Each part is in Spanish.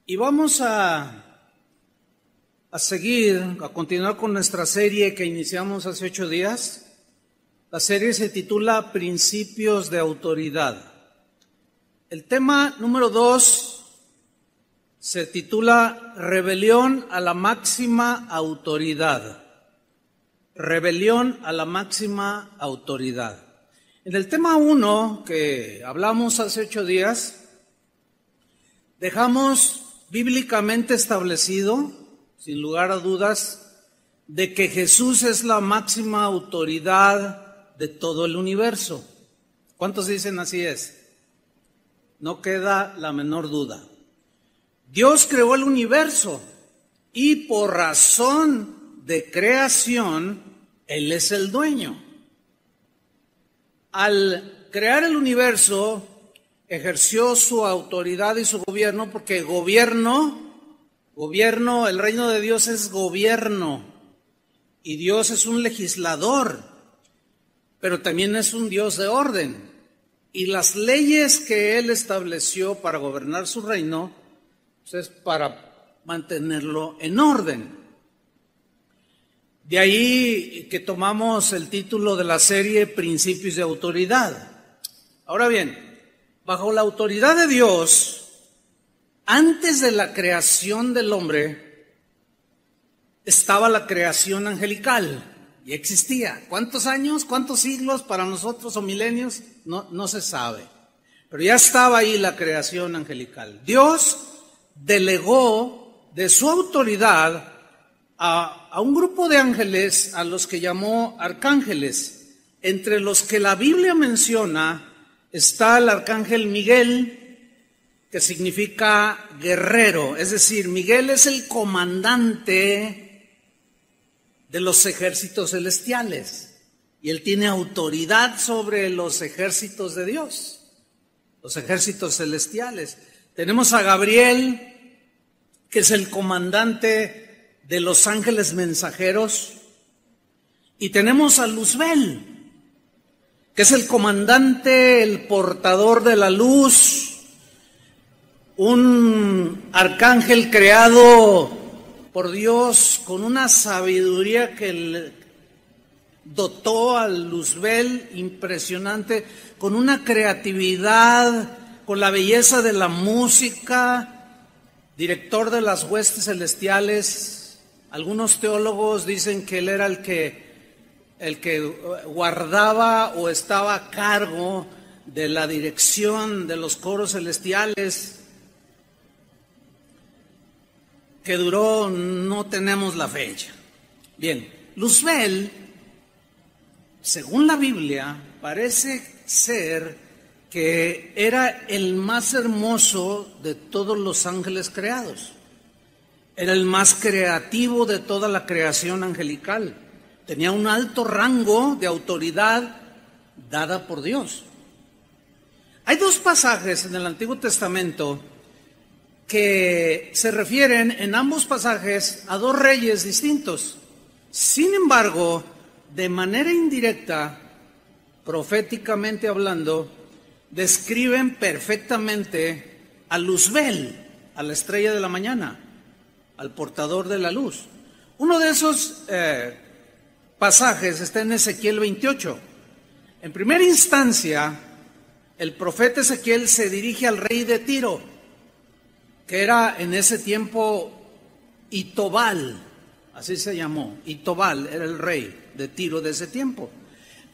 Y vamos a continuar con nuestra serie que iniciamos hace 8 días. La serie se titula Principios de Autoridad. El tema número 2 se titula Rebelión a la máxima autoridad. Rebelión a la máxima autoridad. En el tema 1 que hablamos hace 8 días, dejamos bíblicamente establecido, sin lugar a dudas, de que Jesús es la máxima autoridad de todo el universo. ¿Cuántos dicen así es? No queda la menor duda. Dios creó el universo y por razón de creación, Él es el dueño. Al crear el universo, ejerció su autoridad y su gobierno, porque gobierno, el reino de Dios es gobierno, y Dios es un legislador, pero también es un Dios de orden. Y las leyes que Él estableció para gobernar su reino, pues es para mantenerlo en orden. De ahí que tomamos el título de la serie Principios de Autoridad. Ahora bien, bajo la autoridad de Dios, antes de la creación del hombre, estaba la creación angelical, y existía. ¿Cuántos años, cuántos siglos para nosotros o milenios? No se sabe. Pero ya estaba ahí la creación angelical. Dios delegó de su autoridad a un grupo de ángeles a los que llamó arcángeles, entre los que la Biblia menciona está el arcángel Miguel, que significa guerrero, es decir, Miguel es el comandante de los ejércitos celestiales y él tiene autoridad sobre los ejércitos de Dios, los ejércitos celestiales. Tenemos a Gabriel, que es el comandante de los ángeles mensajeros, y tenemos a Luzbel, que es el comandante, el portador de la luz, un arcángel creado por Dios con una sabiduría que dotó a Luzbel impresionante, con una creatividad, con la belleza de la música, director de las huestes celestiales. Algunos teólogos dicen que él era el que guardaba o estaba a cargo de la dirección de los coros celestiales, que duró, no tenemos la fecha. Bien, Luzbel, según la Biblia, parece ser que era el más hermoso de todos los ángeles creados. Era el más creativo de toda la creación angelical. Tenía un alto rango de autoridad dada por Dios. Hay 2 pasajes en el Antiguo Testamento que se refieren en ambos pasajes a 2 reyes distintos. Sin embargo, de manera indirecta, proféticamente hablando, describen perfectamente a Luzbel, a la estrella de la mañana, al portador de la luz. Uno de esos pasajes está en Ezequiel 28. En primera instancia, el profeta Ezequiel se dirige al rey de Tiro, que era en ese tiempo Itobal, así se llamó. Itobal era el rey de Tiro de ese tiempo.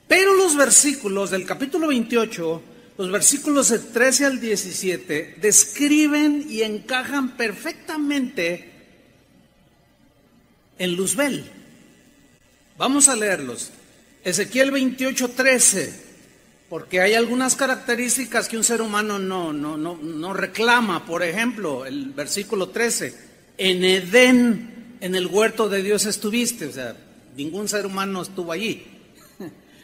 Pero los versículos del capítulo 28, los versículos del 13 al 17, describen y encajan perfectamente en Luzbel. Vamos a leerlos. Ezequiel 28:13, porque hay algunas características que un ser humano no reclama. Por ejemplo, el versículo 13, en Edén, en el huerto de Dios estuviste. O sea, ningún ser humano estuvo allí.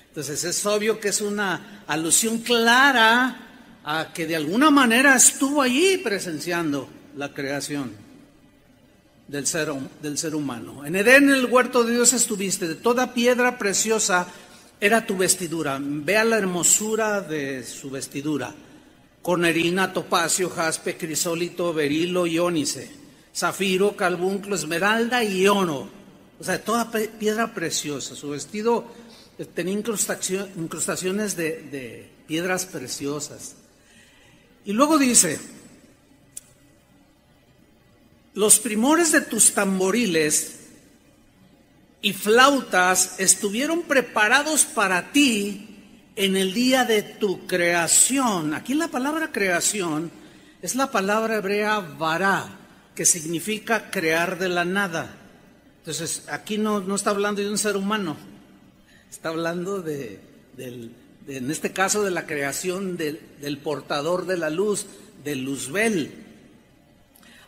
Entonces es obvio que es una alusión clara a que de alguna manera estuvo allí presenciando la creación del ser humano. En Edén, en el huerto de Dios estuviste, de toda piedra preciosa era tu vestidura. Vea la hermosura de su vestidura. cornerina, topacio, jaspe, crisólito, berilo y ónice, zafiro, carbunclo, esmeralda y oro. O sea, toda piedra preciosa. Su vestido tenía incrustaciones de piedras preciosas. Y luego dice: los primores de tus tamboriles y flautas estuvieron preparados para ti en el día de tu creación. Aquí la palabra creación es la palabra hebrea vará, que significa crear de la nada. Entonces, aquí no está hablando de un ser humano, está hablando en este caso, de la creación del portador de la luz, de Luzbel.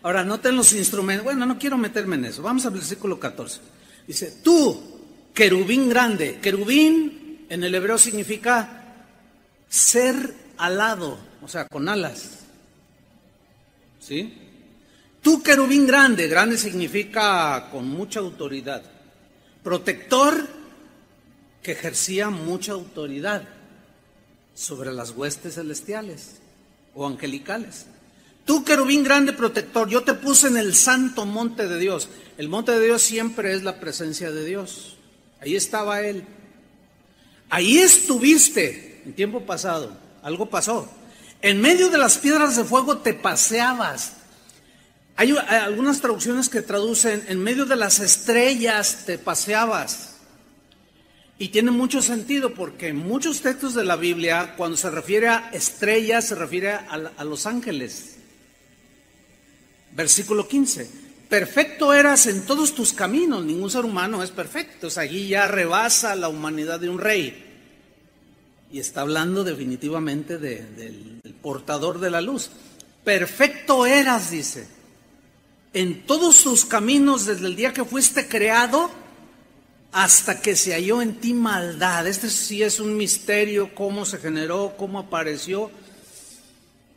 Ahora, noten los instrumentos. Bueno, no quiero meterme en eso. Vamos al versículo 14. Dice: tú, querubín grande. Querubín en el hebreo significa ser alado, o sea, con alas. ¿Sí? Tú, querubín grande. Grande significa con mucha autoridad. Protector, que ejercía mucha autoridad sobre las huestes celestiales o angelicales. Tú, querubín grande protector, yo te puse en el santo monte de Dios. El monte de Dios siempre es la presencia de Dios. Ahí estaba Él. Ahí estuviste en tiempo pasado. Algo pasó. En medio de las piedras de fuego te paseabas. Hay algunas traducciones que traducen: en medio de las estrellas te paseabas. Y tiene mucho sentido, porque en muchos textos de la Biblia, cuando se refiere a estrellas, se refiere a los ángeles. Versículo 15: perfecto eras en todos tus caminos. Ningún ser humano es perfecto. O sea, allí ya rebasa la humanidad de un rey. Y está hablando definitivamente del portador de la luz. Perfecto eras, dice, en todos tus caminos desde el día que fuiste creado hasta que se halló en ti maldad. Este sí es un misterio, cómo se generó, cómo apareció.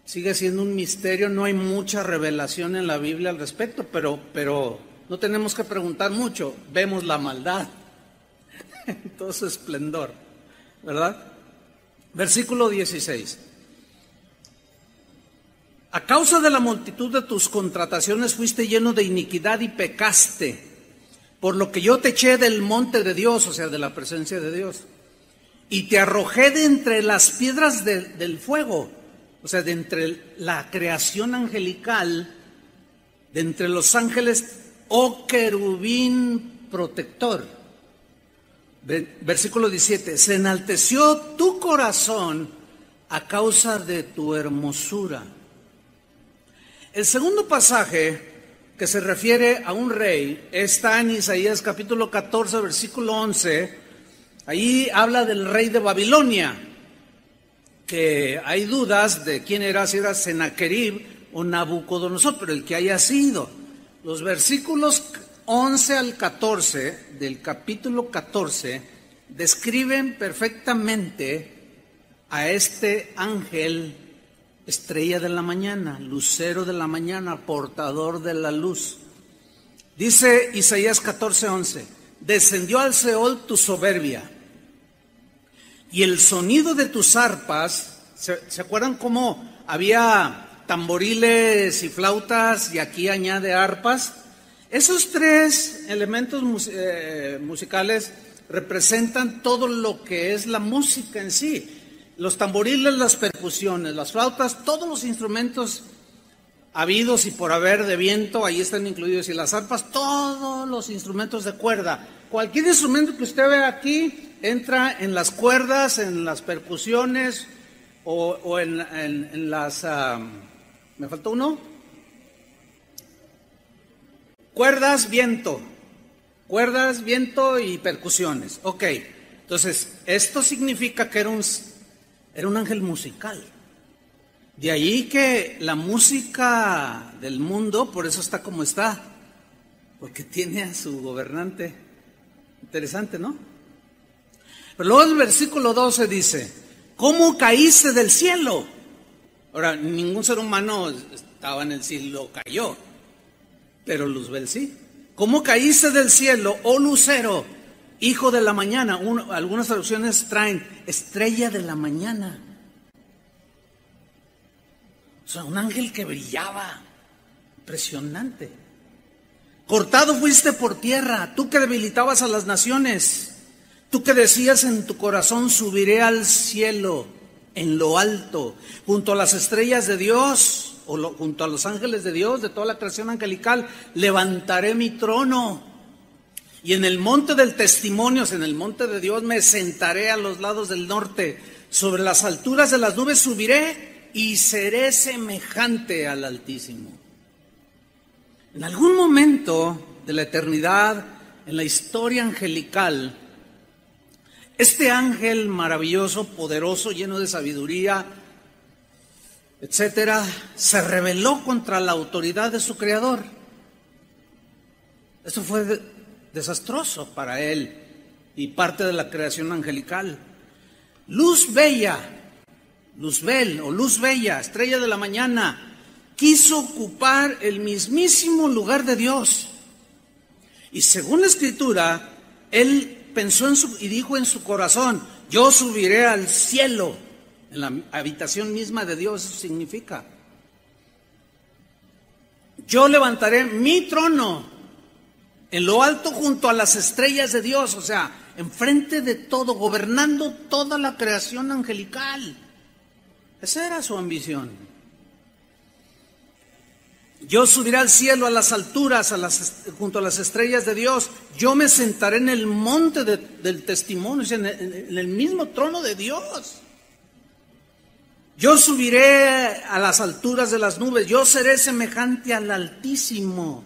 Sigue siendo un misterio, no hay mucha revelación en la Biblia al respecto, pero no tenemos que preguntar mucho. Vemos la maldad en todo su esplendor, ¿verdad? Versículo 16. A causa de la multitud de tus contrataciones fuiste lleno de iniquidad y pecaste, por lo que yo te eché del monte de Dios, o sea, de la presencia de Dios, y te arrojé de entre las piedras del fuego, o sea, de entre la creación angelical, de entre los ángeles, oh querubín protector. Versículo 17, se enalteció tu corazón a causa de tu hermosura. El segundo pasaje que se refiere a un rey está en Isaías capítulo 14, versículo 11. Ahí habla del rey de Babilonia, que hay dudas de quién era, si era Sennacherib o Nabucodonosor, pero el que haya sido. Los versículos 11 al 14 del capítulo 14 describen perfectamente a este ángel, estrella de la mañana, lucero de la mañana, portador de la luz. Dice Isaías 14:11, descendió al Seol tu soberbia y el sonido de tus arpas. ¿Se acuerdan cómo había tamboriles y flautas y aquí añade arpas? Esos tres elementos musicales representan todo lo que es la música en sí. Los tamboriles, las percusiones, las flautas, todos los instrumentos habidos y por haber de viento, ahí están incluidos, y las arpas, todos los instrumentos de cuerda. Cualquier instrumento que usted vea aquí entra en las cuerdas, en las percusiones o en las... ¿me faltó uno? Cuerdas, viento y percusiones. Ok, entonces esto significa que era un ángel musical. De ahí que la música del mundo, por eso está como está, porque tiene a su gobernante. Interesante, ¿no? Pero luego el versículo 12 dice, ¿cómo caíste del cielo? Ahora, ningún ser humano estaba en el cielo, cayó, pero Luzbel sí. ¿Cómo caíste del cielo, oh lucero, hijo de la mañana? Algunas traducciones traen estrella de la mañana. sea, un ángel que brillaba, impresionante. Cortado fuiste por tierra, tú que debilitabas a las naciones, tú que decías en tu corazón, subiré al cielo, en lo alto, junto a las estrellas de Dios, junto a los ángeles de Dios, de toda la creación angelical, levantaré mi trono. Y en el monte del testimonio, en el monte de Dios, me sentaré a los lados del norte, sobre las alturas de las nubes subiré y seré semejante al Altísimo. En algún momento de la eternidad, en la historia angelical, este ángel maravilloso, poderoso, lleno de sabiduría, etcétera, se rebeló contra la autoridad de su creador. Esto fue desastroso para él y parte de la creación angelical. Luzbel o luz bella, estrella de la mañana, quiso ocupar el mismísimo lugar de Dios. Y según la Escritura, él pensó y dijo en su corazón, yo subiré al cielo, en la habitación misma de Dios. Eso significa, yo levantaré mi trono en lo alto junto a las estrellas de Dios, o sea, enfrente de todo, gobernando toda la creación angelical. Esa era su ambición. Yo subiré al cielo, a las alturas, junto a las estrellas de Dios. Yo me sentaré en el monte del testimonio, en el mismo trono de Dios. Yo subiré a las alturas de las nubes. Yo seré semejante al Altísimo.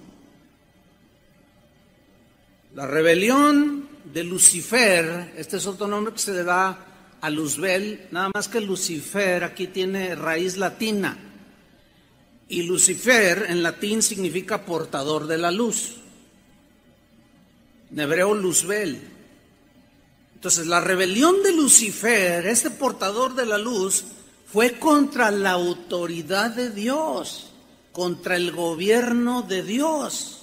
La rebelión de Lucifer, este es otro nombre que se le da a Luzbel, nada más que Lucifer aquí tiene raíz latina. Y Lucifer en latín significa portador de la luz. En hebreo, Luzbel. Entonces, la rebelión de Lucifer, este portador de la luz, fue contra la autoridad de Dios, contra el gobierno de Dios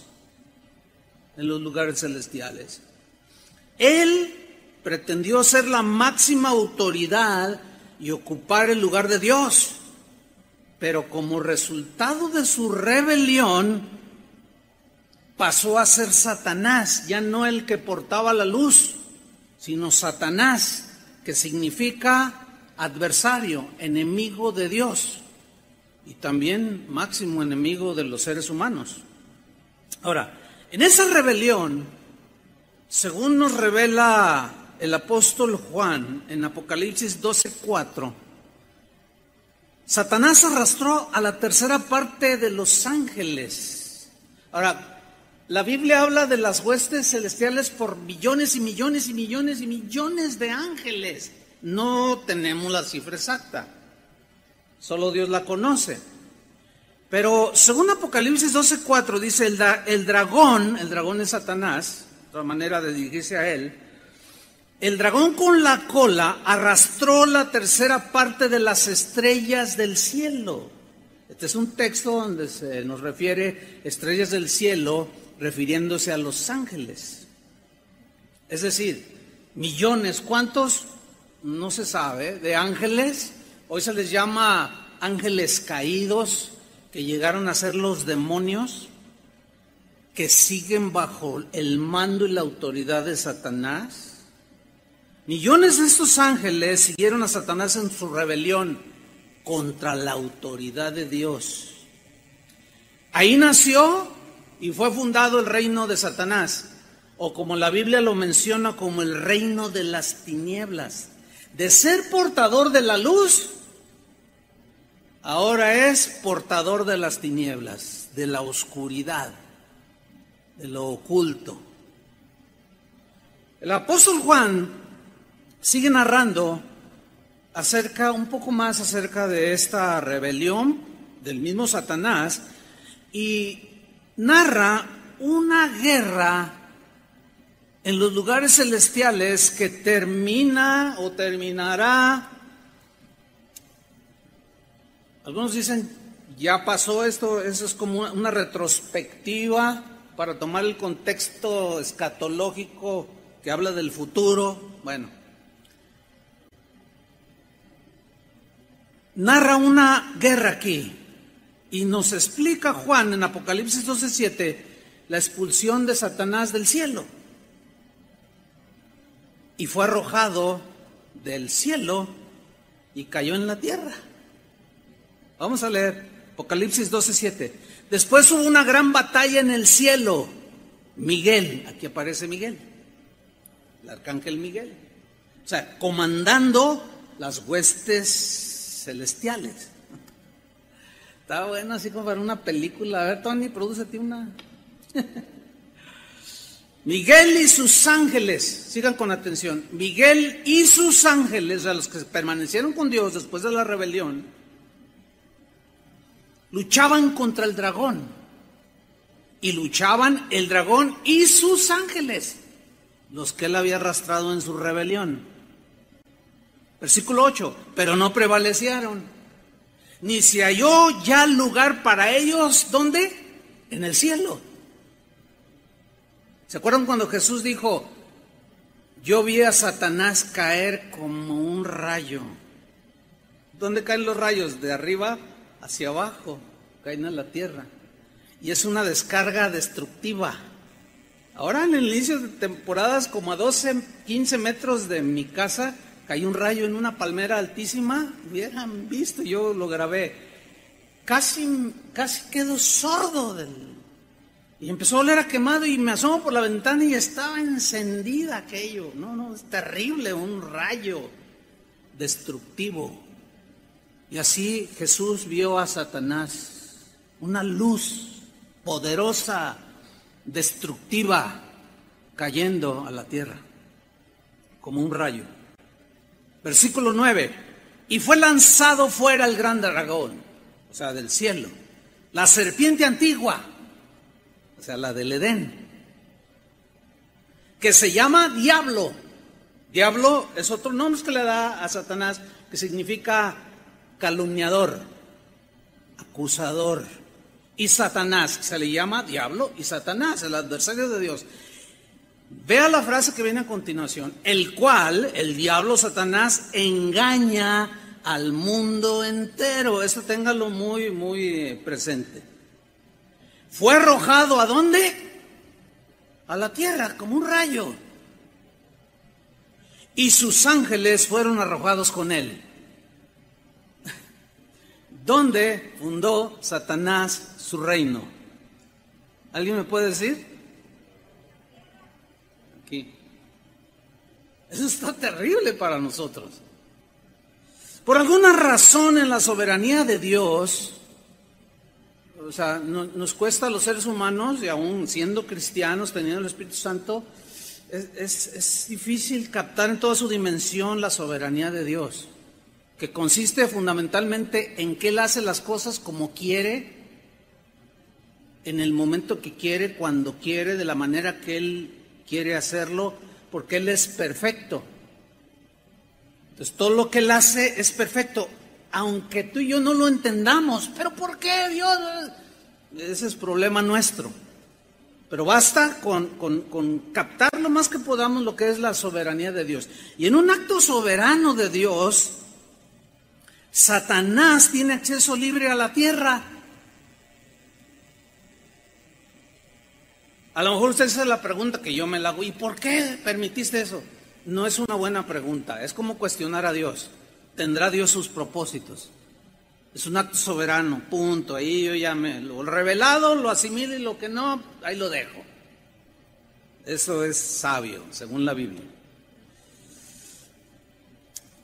en los lugares celestiales. Él pretendió ser la máxima autoridad y ocupar el lugar de Dios. Pero como resultado de su rebelión, pasó a ser Satanás, ya no el que portaba la luz, sino Satanás, que significa adversario, enemigo de Dios y también máximo enemigo de los seres humanos. Ahora, en esa rebelión, según nos revela el apóstol Juan en Apocalipsis 12:4, Satanás arrastró a la tercera parte de los ángeles. Ahora, la Biblia habla de las huestes celestiales por millones y millones y millones y millones de ángeles. No tenemos la cifra exacta, solo Dios la conoce. Pero según Apocalipsis 12:4 dice, el dragón es Satanás, otra manera de dirigirse a él. El dragón con la cola arrastró la tercera parte de las estrellas del cielo. Este es un texto donde se nos refiere estrellas del cielo, refiriéndose a los ángeles. Es decir, millones, ¿cuántos? No se sabe, de ángeles. Hoy se les llama ángeles caídos, que llegaron a ser los demonios, que siguen bajo el mando y la autoridad de Satanás. Millones de estos ángeles siguieron a Satanás en su rebelión contra la autoridad de Dios. Ahí nació y fue fundado el reino de Satanás, o como la Biblia lo menciona, como el reino de las tinieblas. De ser portador de la luz, ahora es portador de las tinieblas, de la oscuridad, de lo oculto. El apóstol Juan sigue narrando un poco más acerca de esta rebelión del mismo Satanás, y narra una guerra en los lugares celestiales que termina o terminará. Algunos dicen, ya pasó esto, eso es como una retrospectiva para tomar el contexto escatológico que habla del futuro. Bueno, narra una guerra aquí Y nos explica Juan en Apocalipsis 12:7 la expulsión de Satanás del cielo. Y fue arrojado del cielo y cayó en la tierra. Vamos a leer Apocalipsis 12:7. Después hubo una gran batalla en el cielo. Miguel, aquí aparece Miguel, el arcángel Miguel. O sea, comandando las huestes celestiales. Está bueno así como para una película. A ver, Tony, prodúcete una. Miguel y sus ángeles, sigan con atención. Miguel y sus ángeles, a los que permanecieron con Dios después de la rebelión, luchaban contra el dragón. Y luchaban el dragón y sus ángeles, los que él había arrastrado en su rebelión. Versículo 8, pero no prevalecieron, ni se halló ya lugar para ellos, ¿dónde? En el cielo. ¿Se acuerdan cuando Jesús dijo, yo vi a Satanás caer como un rayo? ¿Dónde caen los rayos? De arriba hacia abajo, caen a la tierra. Y es una descarga destructiva. Ahora en el inicio de temporadas, como a 12, 15 metros de mi casa, cayó un rayo en una palmera altísima. Hubieran visto, yo lo grabé. Casi quedo sordo y empezó a oler a quemado y me asomo por la ventana y estaba encendida aquello. No, es terrible, un rayo destructivo. Y así Jesús vio a Satanás, una luz poderosa, destructiva, cayendo a la tierra, como un rayo. Versículo 9, y fue lanzado fuera el gran dragón, o sea, del cielo, la serpiente antigua, o sea, la del Edén, que se llama Diablo. Diablo es otro nombre que le da a Satanás, que significa calumniador, acusador. Y Satanás, se le llama Diablo y Satanás, el adversario de Dios. Vea la frase que viene a continuación, el cual, el diablo, Satanás, engaña al mundo entero. Eso téngalo muy presente. Fue arrojado ¿a dónde? A la tierra, como un rayo. Y sus ángeles fueron arrojados con él. ¿Dónde fundó Satanás su reino? ¿Alguien me puede decir? Aquí. Eso está terrible para nosotros. Por alguna razón en la soberanía de Dios, o sea, nos cuesta a los seres humanos, y aún siendo cristianos, teniendo el Espíritu Santo, es difícil captar en toda su dimensión la soberanía de Dios, que consiste fundamentalmente en que Él hace las cosas como quiere, en el momento que quiere, cuando quiere, de la manera que Él quiere hacerlo, porque Él es perfecto. Entonces todo lo que Él hace es perfecto, aunque tú y yo no lo entendamos. ¿Pero por qué Dios? Ese es problema nuestro. Pero basta con captar lo más que podamos lo que es la soberanía de Dios. Y en un acto soberano de Dios, Satanás tiene acceso libre a la tierra. A lo mejor usted hace la pregunta que yo me la hago, ¿y por qué permitiste eso? No es una buena pregunta, es como cuestionar a Dios. ¿Tendrá Dios sus propósitos? Es un acto soberano, punto. Ahí yo ya lo revelado, lo asimilo, y lo que no, ahí lo dejo. Eso es sabio, según la Biblia.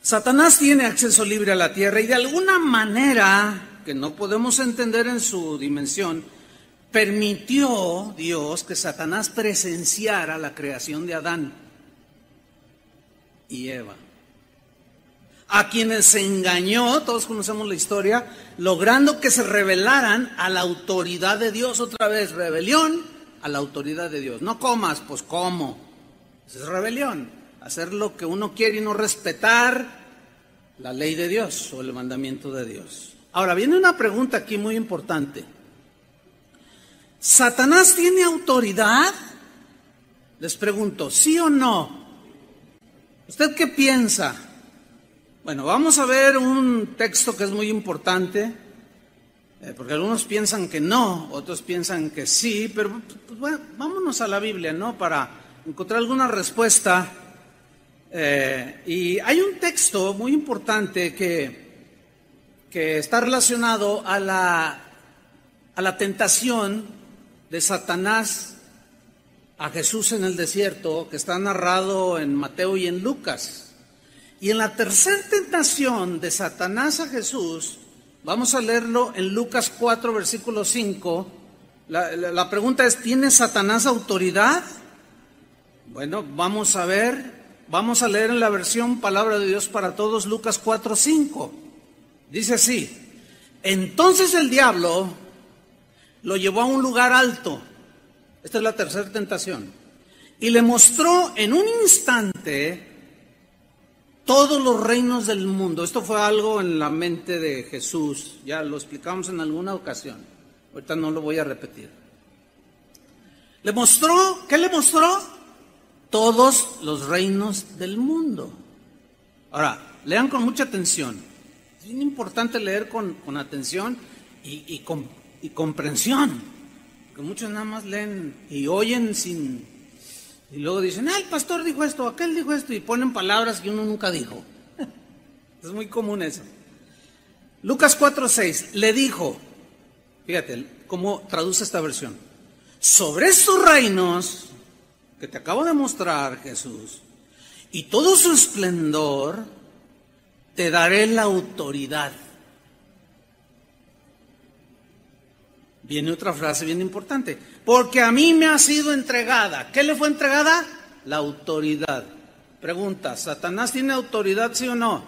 Satanás tiene acceso libre a la tierra y de alguna manera, que no podemos entender en su dimensión, permitió Dios que Satanás presenciara la creación de Adán y Eva, a quienes se engañó, todos conocemos la historia, logrando que se rebelaran a la autoridad de Dios. Otra vez, rebelión a la autoridad de Dios. No comas, pues como. Esa es rebelión, hacer lo que uno quiere y no respetar la ley de Dios o el mandamiento de Dios. Ahora, viene una pregunta aquí muy importante. ¿Satanás tiene autoridad? Les pregunto, ¿sí o no? ¿Usted qué piensa? Bueno, vamos a ver un texto que es muy importante Porque algunos piensan que no, otros piensan que sí, pero pues, bueno, vámonos a la Biblia, ¿no? Para encontrar alguna respuesta. Y hay un texto muy importante que está relacionado a la tentación de Satanás a Jesús en el desierto, que está narrado en Mateo y en Lucas. Y en la tercera tentación de Satanás a Jesús, vamos a leerlo en Lucas 4, versículo 5. La pregunta es, ¿tiene Satanás autoridad? Bueno, vamos a leer en la versión Palabra de Dios para Todos, Lucas 4, 5. Dice así: entonces el diablo lo llevó a un lugar alto. Esta es la tercera tentación. Y le mostró en un instante todos los reinos del mundo. Esto fue algo en la mente de Jesús. Ya lo explicamos en alguna ocasión. Ahorita no lo voy a repetir. ¿Qué le mostró? Todos los reinos del mundo. Ahora, lean con mucha atención. Es bien importante leer con atención y comprensión. Porque muchos nada más leen y oyen y luego dicen, el pastor dijo esto, aquel dijo esto, y ponen palabras que uno nunca dijo. Es muy común eso. Lucas 4:6, le dijo, fíjate cómo traduce esta versión: sobre estos reinos que te acabo de mostrar, Jesús, y todo su esplendor, te daré la autoridad. Viene otra frase bien importante: porque a mí me ha sido entregada. ¿Qué le fue entregada? La autoridad. Pregunta, ¿Satanás tiene autoridad, sí o no?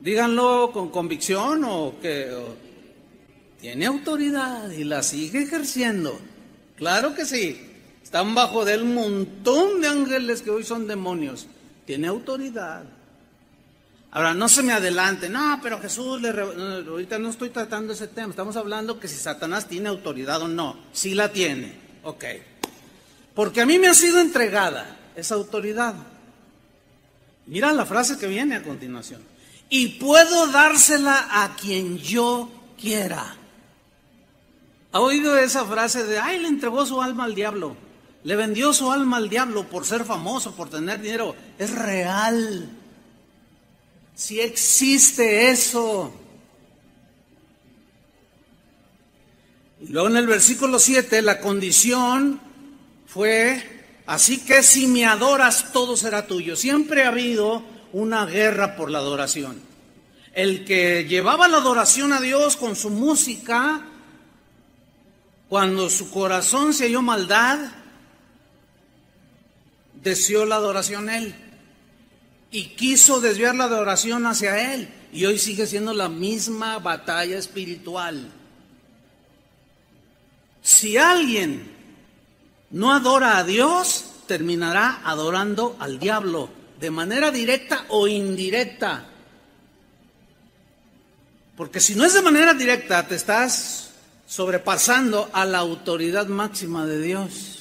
Díganlo con convicción o que tiene autoridad y la sigue ejerciendo. Claro que sí. Están bajo de él un montón de ángeles que hoy son demonios. Tiene autoridad. Ahora, no se me adelante, no, pero Jesús ahorita no estoy tratando ese tema, estamos hablando que si Satanás tiene autoridad o no. Sí la tiene, ok. Porque a mí me ha sido entregada esa autoridad. Mira la frase que viene a continuación: y puedo dársela a quien yo quiera. ¿Ha oído esa frase de, le entregó su alma al diablo? Le vendió su alma al diablo por ser famoso, por tener dinero. Es real. Si existe eso. Y luego en el versículo 7, la condición fue: así que si me adoras, todo será tuyo. Siempre ha habido una guerra por la adoración. El que llevaba la adoración a Dios con su música, cuando su corazón se halló maldad, deseó la adoración a él. Y quiso desviar la adoración hacia él. Y hoy sigue siendo la misma batalla espiritual. Si alguien no adora a Dios, terminará adorando al diablo, de manera directa o indirecta. Porque si no es de manera directa, te estás sobrepasando a la autoridad máxima de Dios.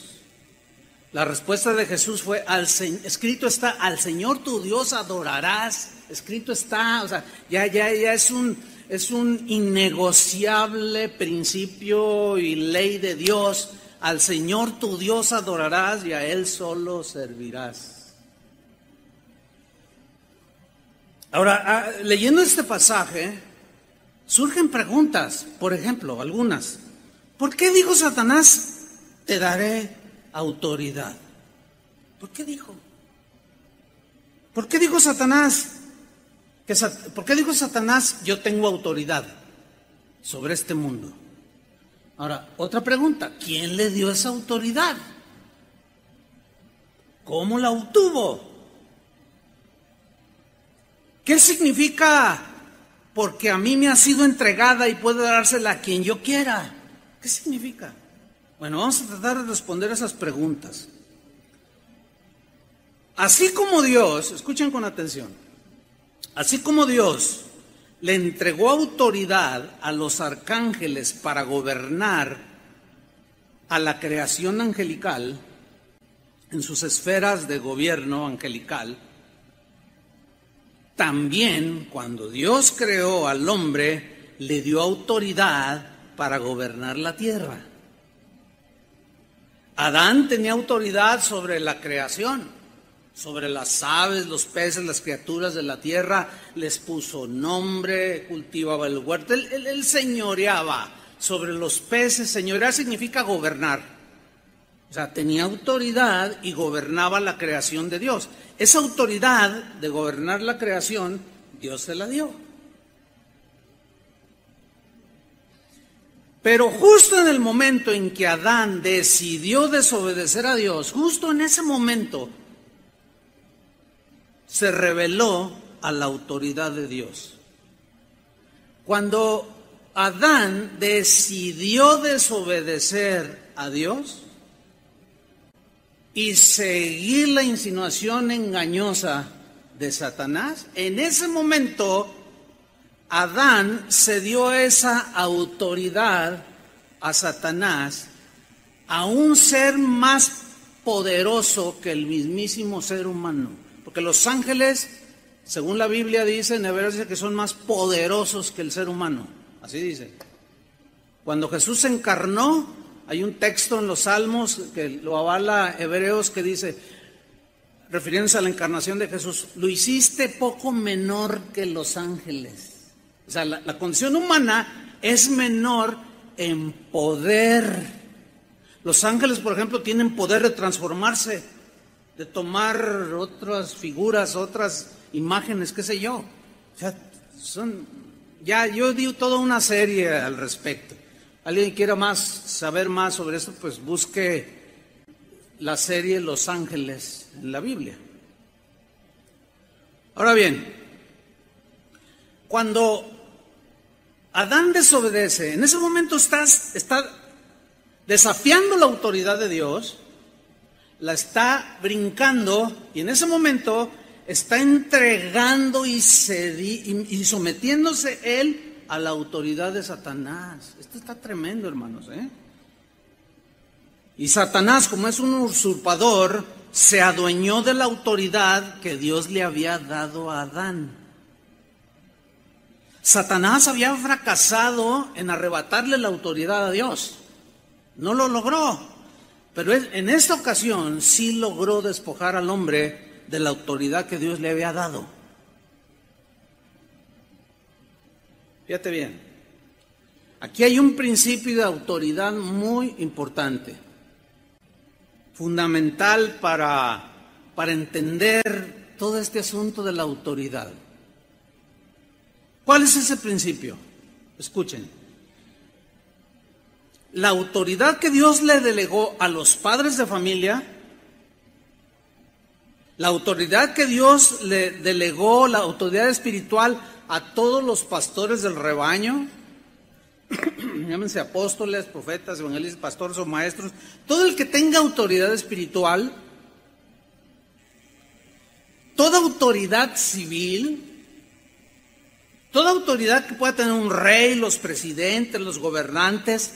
La respuesta de Jesús fue: escrito está, al Señor tu Dios adorarás. Escrito está, o sea, ya es un innegociable principio y ley de Dios. Al Señor tu Dios adorarás y a Él solo servirás. Ahora, leyendo este pasaje, surgen preguntas, por ejemplo, algunas. ¿Por qué dijo Satanás, te daré autoridad? ¿Por qué dijo? ¿Por qué dijo Satanás? ¿Por qué dijo Satanás, yo tengo autoridad sobre este mundo? Ahora, otra pregunta: ¿quién le dio esa autoridad? ¿Cómo la obtuvo? ¿Qué significa porque a mí me ha sido entregada y puedo dársela a quien yo quiera? ¿Qué significa? Bueno, vamos a tratar de responder esas preguntas. Así como Dios, escuchen con atención, así como Dios le entregó autoridad a los arcángeles para gobernar a la creación angelical en sus esferas de gobierno angelical, también cuando Dios creó al hombre le dio autoridad para gobernar la tierra. Adán tenía autoridad sobre la creación, sobre las aves, los peces, las criaturas de la tierra, les puso nombre, cultivaba el huerto, él señoreaba sobre los peces. Señorear significa gobernar. O sea, tenía autoridad y gobernaba la creación de Dios. Esa autoridad de gobernar la creación, Dios se la dio. Pero justo en el momento en que Adán decidió desobedecer a Dios, justo en ese momento, se rebeló a la autoridad de Dios. Cuando Adán decidió desobedecer a Dios y seguir la insinuación engañosa de Satanás, en ese momento Adán cedió esa autoridad a Satanás, a un ser más poderoso que el mismísimo ser humano. Porque los ángeles, según la Biblia dice, en Hebreos dice que son más poderosos que el ser humano. Así dice. Cuando Jesús se encarnó, hay un texto en los Salmos que lo avala Hebreos que dice, refiriéndose a la encarnación de Jesús, lo hiciste poco menor que los ángeles. O sea, la condición humana es menor en poder. Los ángeles, por ejemplo, tienen poder de transformarse, de tomar otras figuras, otras imágenes, qué sé yo. O sea, yo digo toda una serie al respecto. ¿Alguien quiera saber más sobre esto? Pues busque la serie Los Ángeles en la Biblia. Ahora bien, cuando Adán desobedece, en ese momento está desafiando la autoridad de Dios, la está brincando y en ese momento está entregando y sometiéndose él a la autoridad de Satanás. Esto está tremendo, hermanos, Y Satanás, como es un usurpador, se adueñó de la autoridad que Dios le había dado a Adán. Satanás había fracasado en arrebatarle la autoridad a Dios. No lo logró. Pero en esta ocasión sí logró despojar al hombre de la autoridad que Dios le había dado. Fíjate bien. Aquí hay un principio de autoridad muy importante. Fundamental para entender todo este asunto de la autoridad. ¿Cuál es ese principio? Escuchen. La autoridad que Dios le delegó a los padres de familia, la autoridad que Dios le delegó, la autoridad espiritual a todos los pastores del rebaño, llámense apóstoles, profetas, evangelistas, pastores o maestros, todo el que tenga autoridad espiritual, toda autoridad civil, toda autoridad que pueda tener un rey, los presidentes, los gobernantes,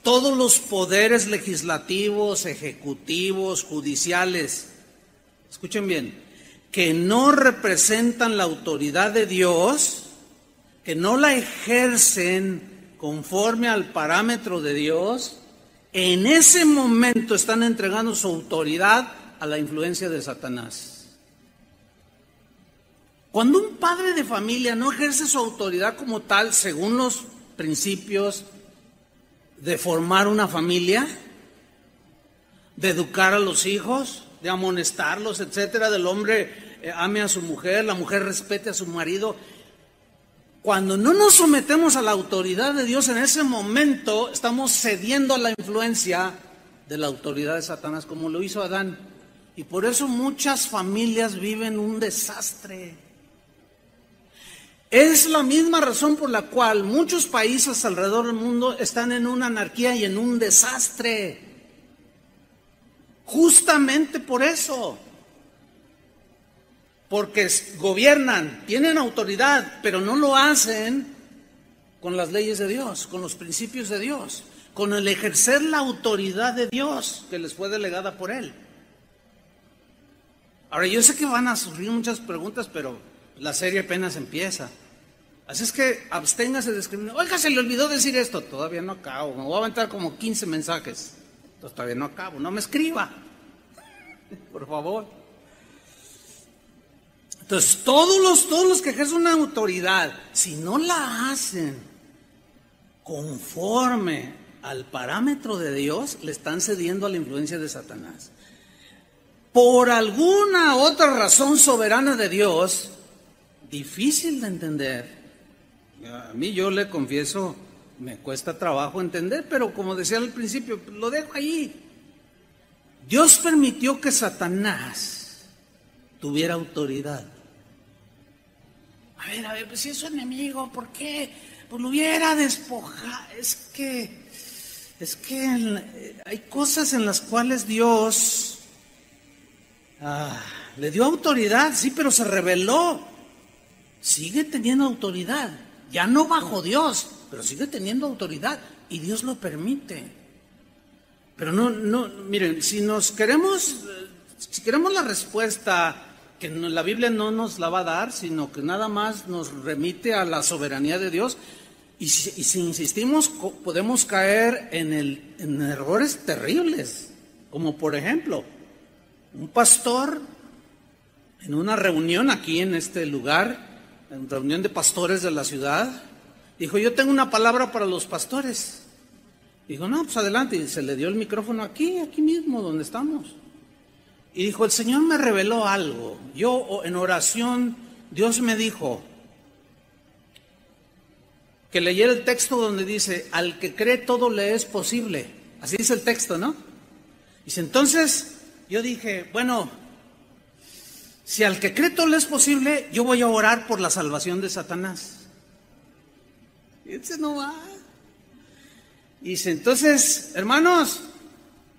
todos los poderes legislativos, ejecutivos, judiciales, escuchen bien, que no representan la autoridad de Dios, que no la ejercen conforme al parámetro de Dios, en ese momento están entregando su autoridad a la influencia de Satanás. Cuando un padre de familia no ejerce su autoridad como tal, según los principios de formar una familia, de educar a los hijos, de amonestarlos, etcétera, del hombre ame a su mujer, la mujer respete a su marido. Cuando no nos sometemos a la autoridad de Dios, en ese momento estamos cediendo a la influencia de la autoridad de Satanás, como lo hizo Adán. Y por eso muchas familias viven un desastre. Es la misma razón por la cual muchos países alrededor del mundo están en una anarquía y en un desastre. Justamente por eso. Porque gobiernan, tienen autoridad, pero no lo hacen con las leyes de Dios, con los principios de Dios, con el ejercer la autoridad de Dios que les fue delegada por Él. Ahora, yo sé que van a surgir muchas preguntas, pero la serie apenas empieza. Así es que absténgase de escribir. Oiga, se le olvidó decir esto. Todavía no acabo. Me voy a aventar como 15 mensajes. Entonces todavía no acabo. No me escriba. Por favor. Entonces, todos los que ejercen una autoridad, si no la hacen conforme al parámetro de Dios, le están cediendo a la influencia de Satanás. Por alguna otra razón soberana de Dios, difícil de entender. A mí, yo le confieso, me cuesta trabajo entender, pero como decía al principio, lo dejo ahí. Dios permitió que Satanás tuviera autoridad. A ver, pues si es su enemigo, ¿por qué? Pues lo hubiera despojado. Es que hay cosas en las cuales Dios le dio autoridad, sí, pero se rebeló. Sigue teniendo autoridad, ya no bajo Dios, pero sigue teniendo autoridad y Dios lo permite. Pero no, miren, si queremos la respuesta que la Biblia no nos la va a dar, sino que nada más nos remite a la soberanía de Dios, y si insistimos podemos caer en errores terribles, como por ejemplo, un pastor en una reunión aquí en este lugar, en reunión de pastores de la ciudad, dijo: yo tengo una palabra para los pastores. Dijo: no, pues adelante. Y se le dio el micrófono aquí mismo donde estamos. Y dijo: el Señor me reveló algo. Yo en oración, Dios me dijo que leyera el texto donde dice: al que cree todo le es posible. Así dice el texto, ¿no? Dice, entonces yo dije, bueno, si al que cree todo le es posible, yo voy a orar por la salvación de Satanás. Y ese no va. Dice, entonces, hermanos,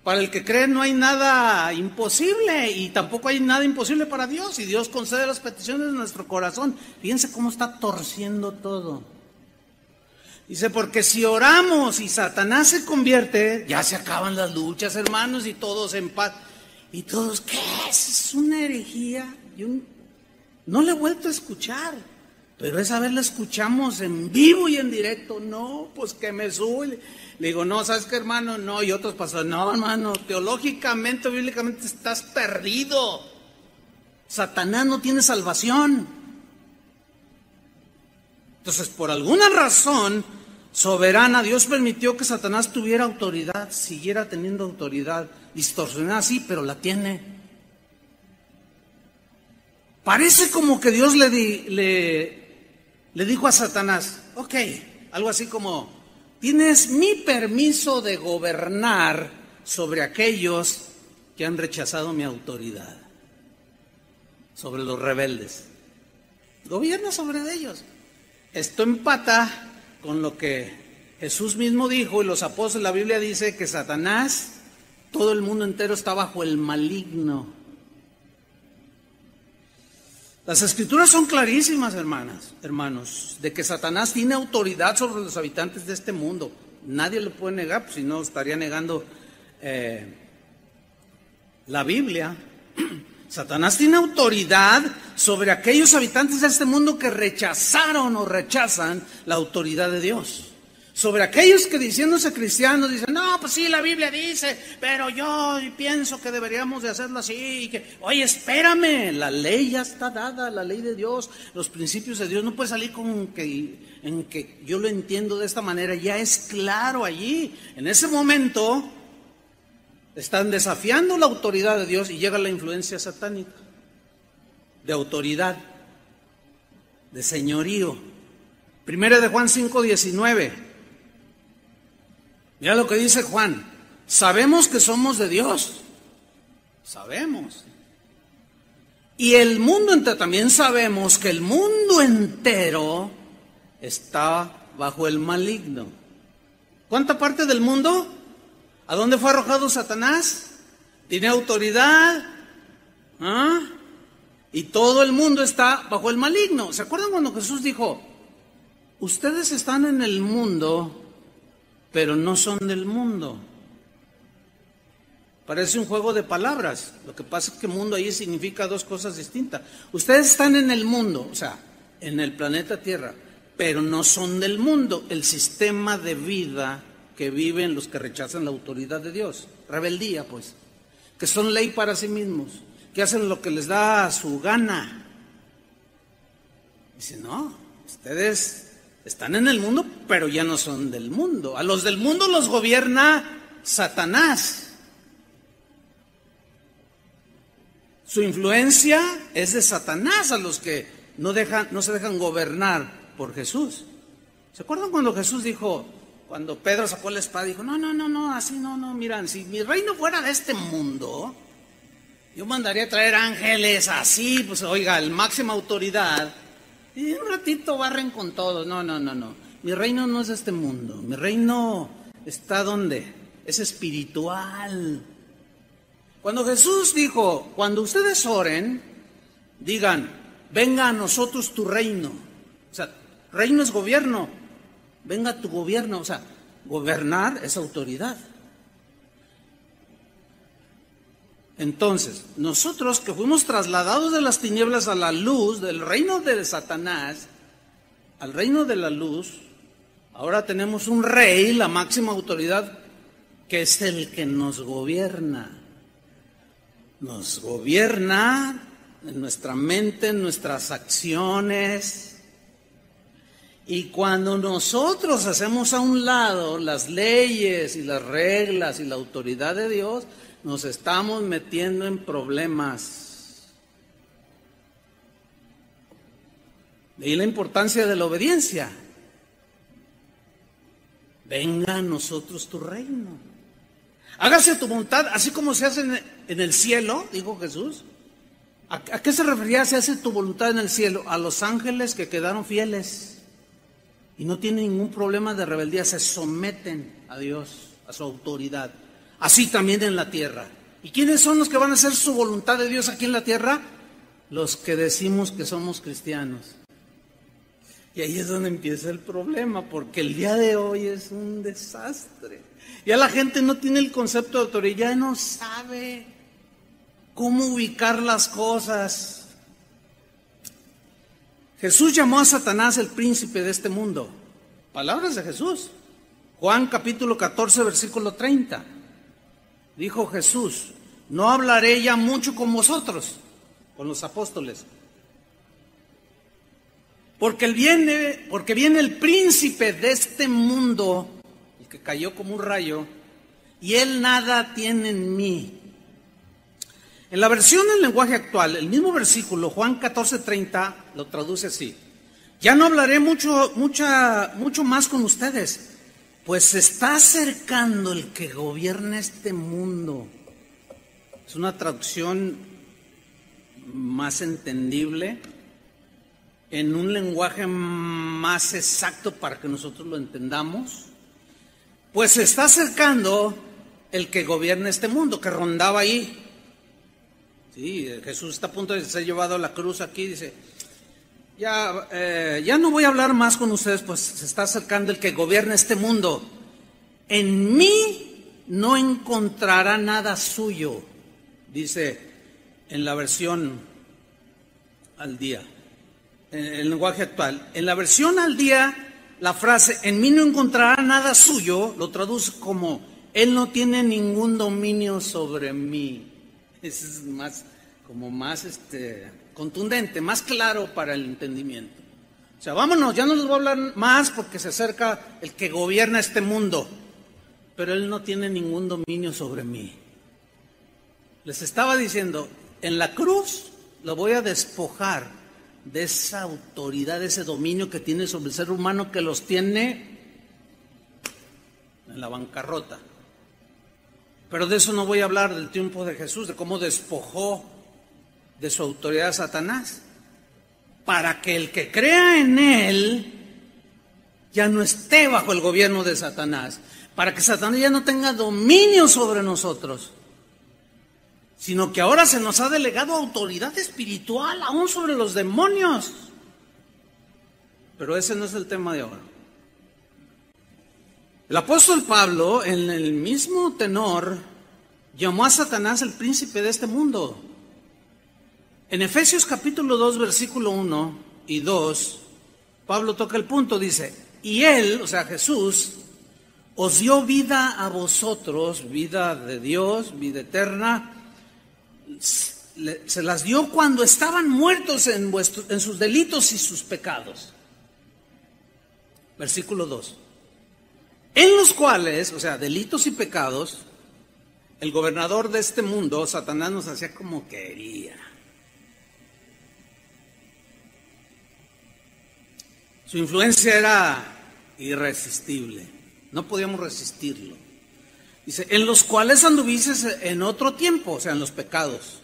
para el que cree no hay nada imposible, y tampoco hay nada imposible para Dios, y Dios concede las peticiones de nuestro corazón. Fíjense cómo está torciendo todo. Dice, porque si oramos y Satanás se convierte, ya se acaban las luchas, hermanos, y todos en paz. Y todos, ¿qué es? Es una herejía. Yo no le he vuelto a escuchar, pero esa vez la escuchamos en vivo y en directo. No, pues que me sube. Le digo, no, ¿sabes qué, hermano? No, y otros pastores, no, hermano, teológicamente, bíblicamente estás perdido. Satanás no tiene salvación. Entonces, por alguna razón soberana, Dios permitió que Satanás tuviera autoridad, siguiera teniendo autoridad, distorsionada sí, pero la tiene. Parece como que Dios le dijo a Satanás, ok, algo así como, tienes mi permiso de gobernar sobre aquellos que han rechazado mi autoridad, sobre los rebeldes. Gobierna sobre ellos. Esto empata con lo que Jesús mismo dijo y los apóstoles. La Biblia dice que Satanás, todo el mundo entero está bajo el maligno. Las escrituras son clarísimas, hermanos, de que Satanás tiene autoridad sobre los habitantes de este mundo. Nadie lo puede negar, pues si no estaría negando la Biblia. Satanás tiene autoridad sobre aquellos habitantes de este mundo que rechazaron o rechazan la autoridad de Dios. Sobre aquellos que diciéndose cristianos dicen, no, pues sí, la Biblia dice, pero yo pienso que deberíamos de hacerlo así. Que, oye, espérame, la ley ya está dada, la ley de Dios, los principios de Dios. No puede salir en que yo lo entiendo de esta manera, ya es claro allí. En ese momento están desafiando la autoridad de Dios y llega la influencia satánica de autoridad, de señorío. Primera de Juan 5:19. Mira lo que dice Juan. Sabemos que somos de Dios. Sabemos. Y el mundo entero, también sabemos que el mundo entero está bajo el maligno. ¿Cuánta parte del mundo? ¿A dónde fue arrojado Satanás? Tiene autoridad. Y todo el mundo está bajo el maligno. ¿Se acuerdan cuando Jesús dijo, ustedes están en el mundo, pero no son del mundo? Parece un juego de palabras. Lo que pasa es que mundo ahí significa dos cosas distintas. Ustedes están en el mundo, o sea, en el planeta Tierra, pero no son del mundo. El sistema de vida que viven los que rechazan la autoridad de Dios, rebeldía pues, que son ley para sí mismos, que hacen lo que les da su gana. Dice, no, ustedes están en el mundo, pero ya no son del mundo. A los del mundo los gobierna Satanás. Su influencia es de Satanás a los que no se dejan gobernar por Jesús. ¿Se acuerdan cuando Jesús dijo, cuando Pedro sacó la espada, dijo, no, así no, miran, si mi reino fuera de este mundo, yo mandaría a traer ángeles así, pues oiga, el máxima autoridad, y un ratito barren con todos. No, mi reino no es de este mundo, mi reino está donde es espiritual. Cuando Jesús dijo, cuando ustedes oren, digan, venga a nosotros tu reino. O sea, reino es gobierno, venga tu gobierno. O sea, gobernar es autoridad. Entonces, nosotros que fuimos trasladados de las tinieblas a la luz, del reino de Satanás al reino de la luz, ahora tenemos un rey, la máxima autoridad, que es el que nos gobierna. Nos gobierna en nuestra mente, en nuestras acciones. Y cuando nosotros hacemos a un lado las leyes y las reglas y la autoridad de Dios, nos estamos metiendo en problemas. De ahí la importancia de la obediencia. Venga a nosotros tu reino. Hágase tu voluntad, así como se hace en el cielo, dijo Jesús. ¿A qué se refería se hace tu voluntad en el cielo? A los ángeles que quedaron fieles y no tienen ningún problema de rebeldía, se someten a Dios, a su autoridad. Así también en la tierra. ¿Y quiénes son los que van a hacer su voluntad de Dios aquí en la tierra? Los que decimos que somos cristianos. Y ahí es donde empieza el problema, porque el día de hoy es un desastre. Ya la gente no tiene el concepto de autoridad, ya no sabe cómo ubicar las cosas. Jesús llamó a Satanás el príncipe de este mundo. Palabras de Jesús. Juan capítulo 14, versículo 30. Dijo Jesús, no hablaré ya mucho con vosotros, con los apóstoles, porque viene el príncipe de este mundo, el que cayó como un rayo, y él nada tiene en mí. En la versión del lenguaje actual, el mismo versículo, Juan 14:30, lo traduce así: ya no hablaré mucho más con ustedes, pues se está acercando el que gobierna este mundo. Es una traducción más entendible, en un lenguaje más exacto para que nosotros lo entendamos. Pues se está acercando el que gobierna este mundo, que rondaba ahí. Sí, Jesús está a punto de ser llevado a la cruz aquí, dice, ya no voy a hablar más con ustedes, pues se está acercando el que gobierna este mundo. En mí no encontrará nada suyo, dice en la versión al día, en el lenguaje actual. En la versión al día, la frase en mí no encontrará nada suyo, lo traduce como él no tiene ningún dominio sobre mí. Es más contundente, más claro para el entendimiento. O sea, vámonos, ya no les voy a hablar más porque se acerca el que gobierna este mundo, pero él no tiene ningún dominio sobre mí. Les estaba diciendo, en la cruz lo voy a despojar de esa autoridad, de ese dominio que tiene sobre el ser humano, que los tiene en la bancarrota. Pero de eso no voy a hablar, del triunfo de Jesús, de cómo despojó de su autoridad a Satanás, para que el que crea en él ya no esté bajo el gobierno de Satanás, para que Satanás ya no tenga dominio sobre nosotros, sino que ahora se nos ha delegado autoridad espiritual aún sobre los demonios. Pero ese no es el tema de ahora. El apóstol Pablo, en el mismo tenor, llamó a Satanás el príncipe de este mundo. En Efesios capítulo 2, versículo 1 y 2, Pablo toca el punto, dice, y Él, o sea Jesús, os dio vida a vosotros, vida de Dios, vida eterna, se las dio cuando estaban muertos en sus delitos y sus pecados. Versículo 2. En los cuales, o sea, delitos y pecados, el gobernador de este mundo, Satanás, nos hacía como quería. Su influencia era irresistible, no podíamos resistirlo. Dice, en los cuales anduvisteis en otro tiempo, o sea, en los pecados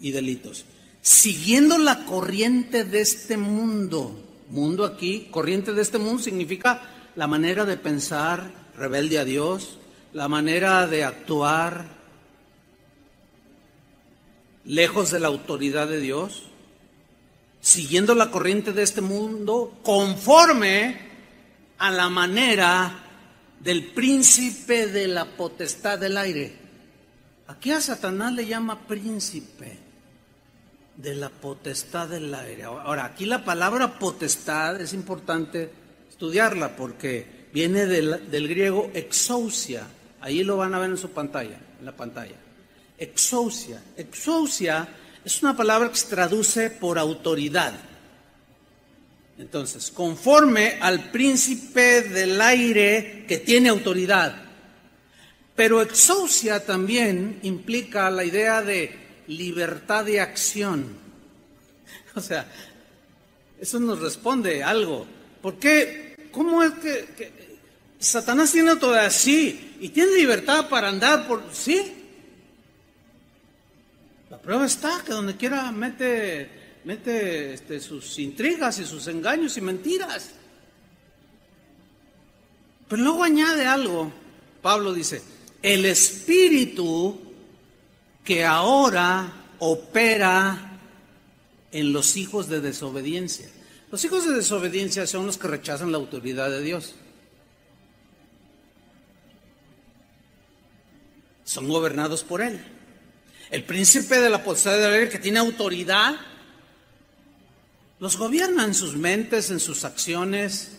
y delitos, siguiendo la corriente de este mundo. Mundo aquí, corriente de este mundo significa la manera de pensar rebelde a Dios, la manera de actuar lejos de la autoridad de Dios, siguiendo la corriente de este mundo conforme a la manera del príncipe de la potestad del aire. Aquí a Satanás le llama príncipe de la potestad del aire. Ahora, aquí la palabra potestad es importante estudiarla porque viene del griego exousia. Ahí lo van a ver en su pantalla, en la pantalla. Exousia. Exousia es una palabra que se traduce por autoridad. Entonces, conforme al príncipe del aire que tiene autoridad. Pero exousia también implica la idea de libertad de acción. O sea, eso nos responde algo. ¿Por qué? ¿Cómo es que Satanás tiene autoridad? Sí. ¿Y tiene libertad para andar por sí? La prueba está que donde quiera mete sus intrigas y sus engaños y mentiras. Pero luego añade algo. Pablo dice, el espíritu que ahora opera en los hijos de desobediencia. Los hijos de desobediencia son los que rechazan la autoridad de Dios. Son gobernados por él. El príncipe de la potestad del aire que tiene autoridad los gobierna en sus mentes, en sus acciones.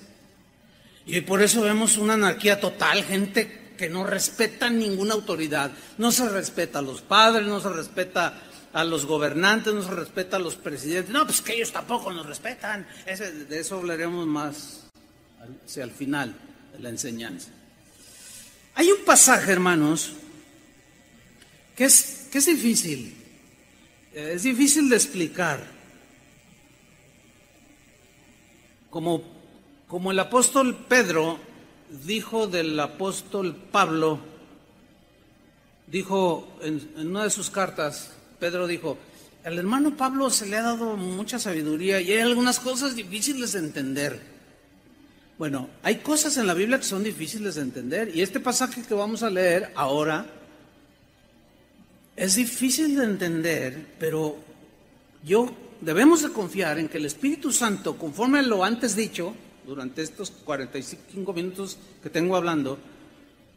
Y por eso vemos una anarquía total, gente que no respeta ninguna autoridad. No se respeta a los padres, no se respeta a los gobernantes, no se respeta a los presidentes. No, pues que ellos tampoco nos respetan. De eso hablaremos más hacia el final de la enseñanza. Hay un pasaje, hermanos, que es difícil. Es difícil de explicar. Como el apóstol Pedro dijo del apóstol Pablo, dijo en una de sus cartas, Pedro dijo, al hermano Pablo se le ha dado mucha sabiduría y hay algunas cosas difíciles de entender. Bueno, hay cosas en la Biblia que son difíciles de entender y este pasaje que vamos a leer ahora es difícil de entender, pero debemos de confiar en que el Espíritu Santo, conforme a lo antes dicho, durante estos 45 minutos que tengo hablando,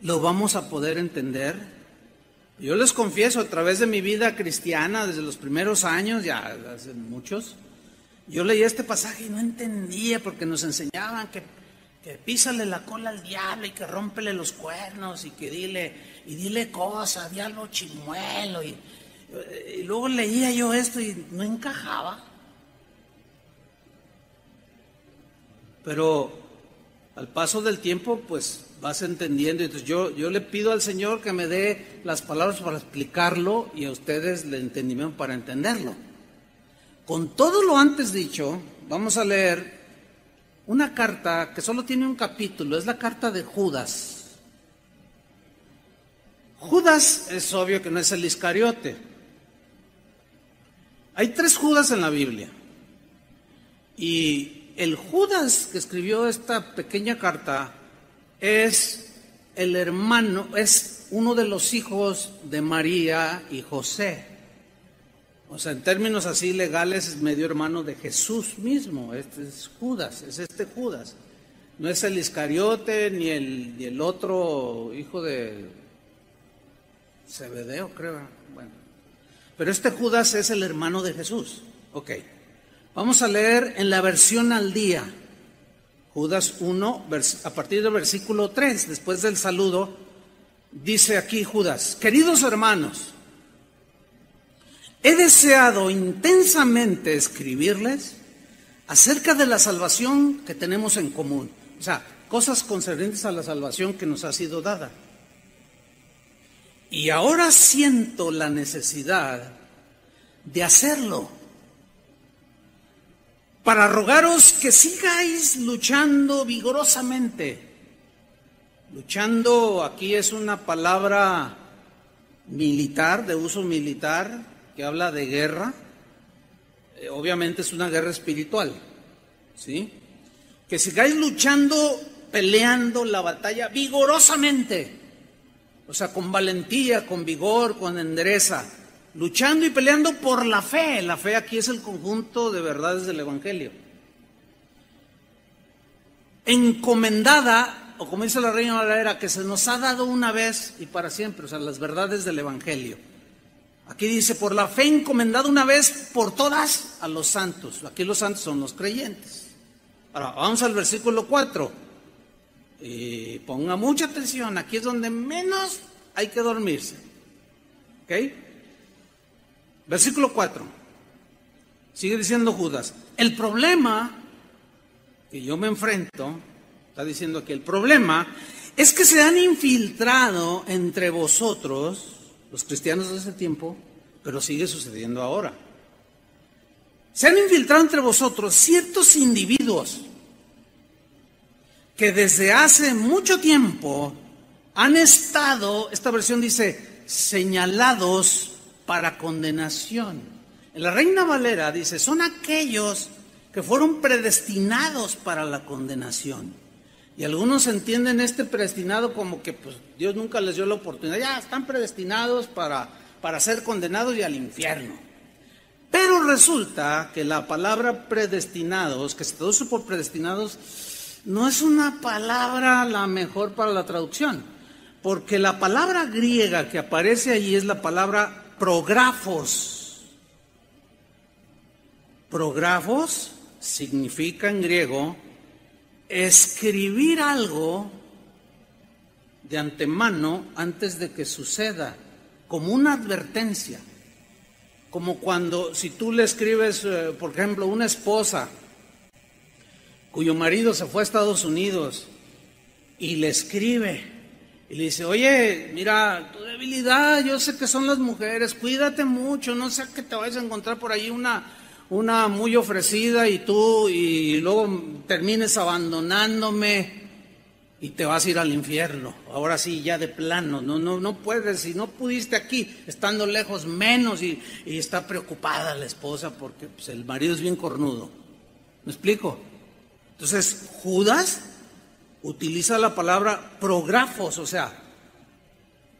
lo vamos a poder entender. Yo les confieso, a través de mi vida cristiana, desde los primeros años, ya hace muchos, yo leía este pasaje y no entendía porque nos enseñaban que písale la cola al diablo y que rómpele los cuernos y que dile cosas, diablo chimuelo y luego leía yo esto y no encajaba. Pero al paso del tiempo, pues vas entendiendo. Entonces yo le pido al Señor que me dé las palabras para explicarlo y a ustedes el entendimiento para entenderlo. Con todo lo antes dicho, vamos a leer una carta que solo tiene un capítulo, es la carta de Judas. Judas es obvio que no es el Iscariote. Hay 3 Judas en la Biblia. Y el Judas que escribió esta pequeña carta es el hermano, es uno de los hijos de María y José. O sea, en términos así legales es medio hermano de Jesús mismo. Este es Judas, es este Judas. No es el Iscariote ni el otro hijo de Zebedeo, creo. Bueno, pero este Judas es el hermano de Jesús. Ok. Vamos a leer en la versión al día, Judas 1, a partir del versículo 3, después del saludo, dice aquí Judas: queridos hermanos, he deseado intensamente escribirles acerca de la salvación que tenemos en común. O sea, cosas concernientes a la salvación que nos ha sido dada. Y ahora siento la necesidad de hacerlo, para rogaros que sigáis luchando vigorosamente. Luchando aquí es una palabra militar, de uso militar, que habla de guerra. Obviamente es una guerra espiritual, ¿sí? Que sigáis luchando, peleando la batalla vigorosamente, o sea, con valentía, con vigor, con entereza, luchando y peleando por la fe. La fe aquí es el conjunto de verdades del Evangelio. Encomendada, o como dice la Reina Valera, que se nos ha dado una vez y para siempre, o sea, las verdades del Evangelio. Aquí dice, por la fe encomendada una vez por todas a los santos. Aquí los santos son los creyentes. Ahora, vamos al versículo 4. Y ponga mucha atención, aquí es donde menos hay que dormirse. ¿Ok? Versículo 4. Sigue diciendo Judas: el problema que yo me enfrento, está diciendo aquí, el problema es que se han infiltrado entre vosotros, los cristianos de ese tiempo, pero sigue sucediendo ahora. Se han infiltrado entre vosotros ciertos individuos que desde hace mucho tiempo han estado, esta versión dice, señalados para condenación. En la Reina Valera dice, son aquellos que fueron predestinados para la condenación. Y algunos entienden este predestinado como que pues, Dios nunca les dio la oportunidad. Ya están predestinados para ser condenados y al infierno. Pero resulta que la palabra predestinados, que se traduce por predestinados, no es una palabra la mejor para la traducción. Porque la palabra griega que aparece allí es la palabra prografos. Prografos significa en griego escribir algo de antemano antes de que suceda, como una advertencia. Como cuando, si tú le escribes, por ejemplo, una esposa cuyo marido se fue a Estados Unidos y le escribe y le dice, oye, mira, tu debilidad, yo sé que son las mujeres, cuídate mucho, no sea que te vayas a encontrar por ahí una muy ofrecida y tú y luego termines abandonándome y te vas a ir al infierno. Ahora sí, ya de plano, no puedes, si no pudiste aquí, estando lejos menos, y está preocupada la esposa porque pues, el marido es bien cornudo. ¿Me explico? Entonces, Judas utiliza la palabra prografos, o sea,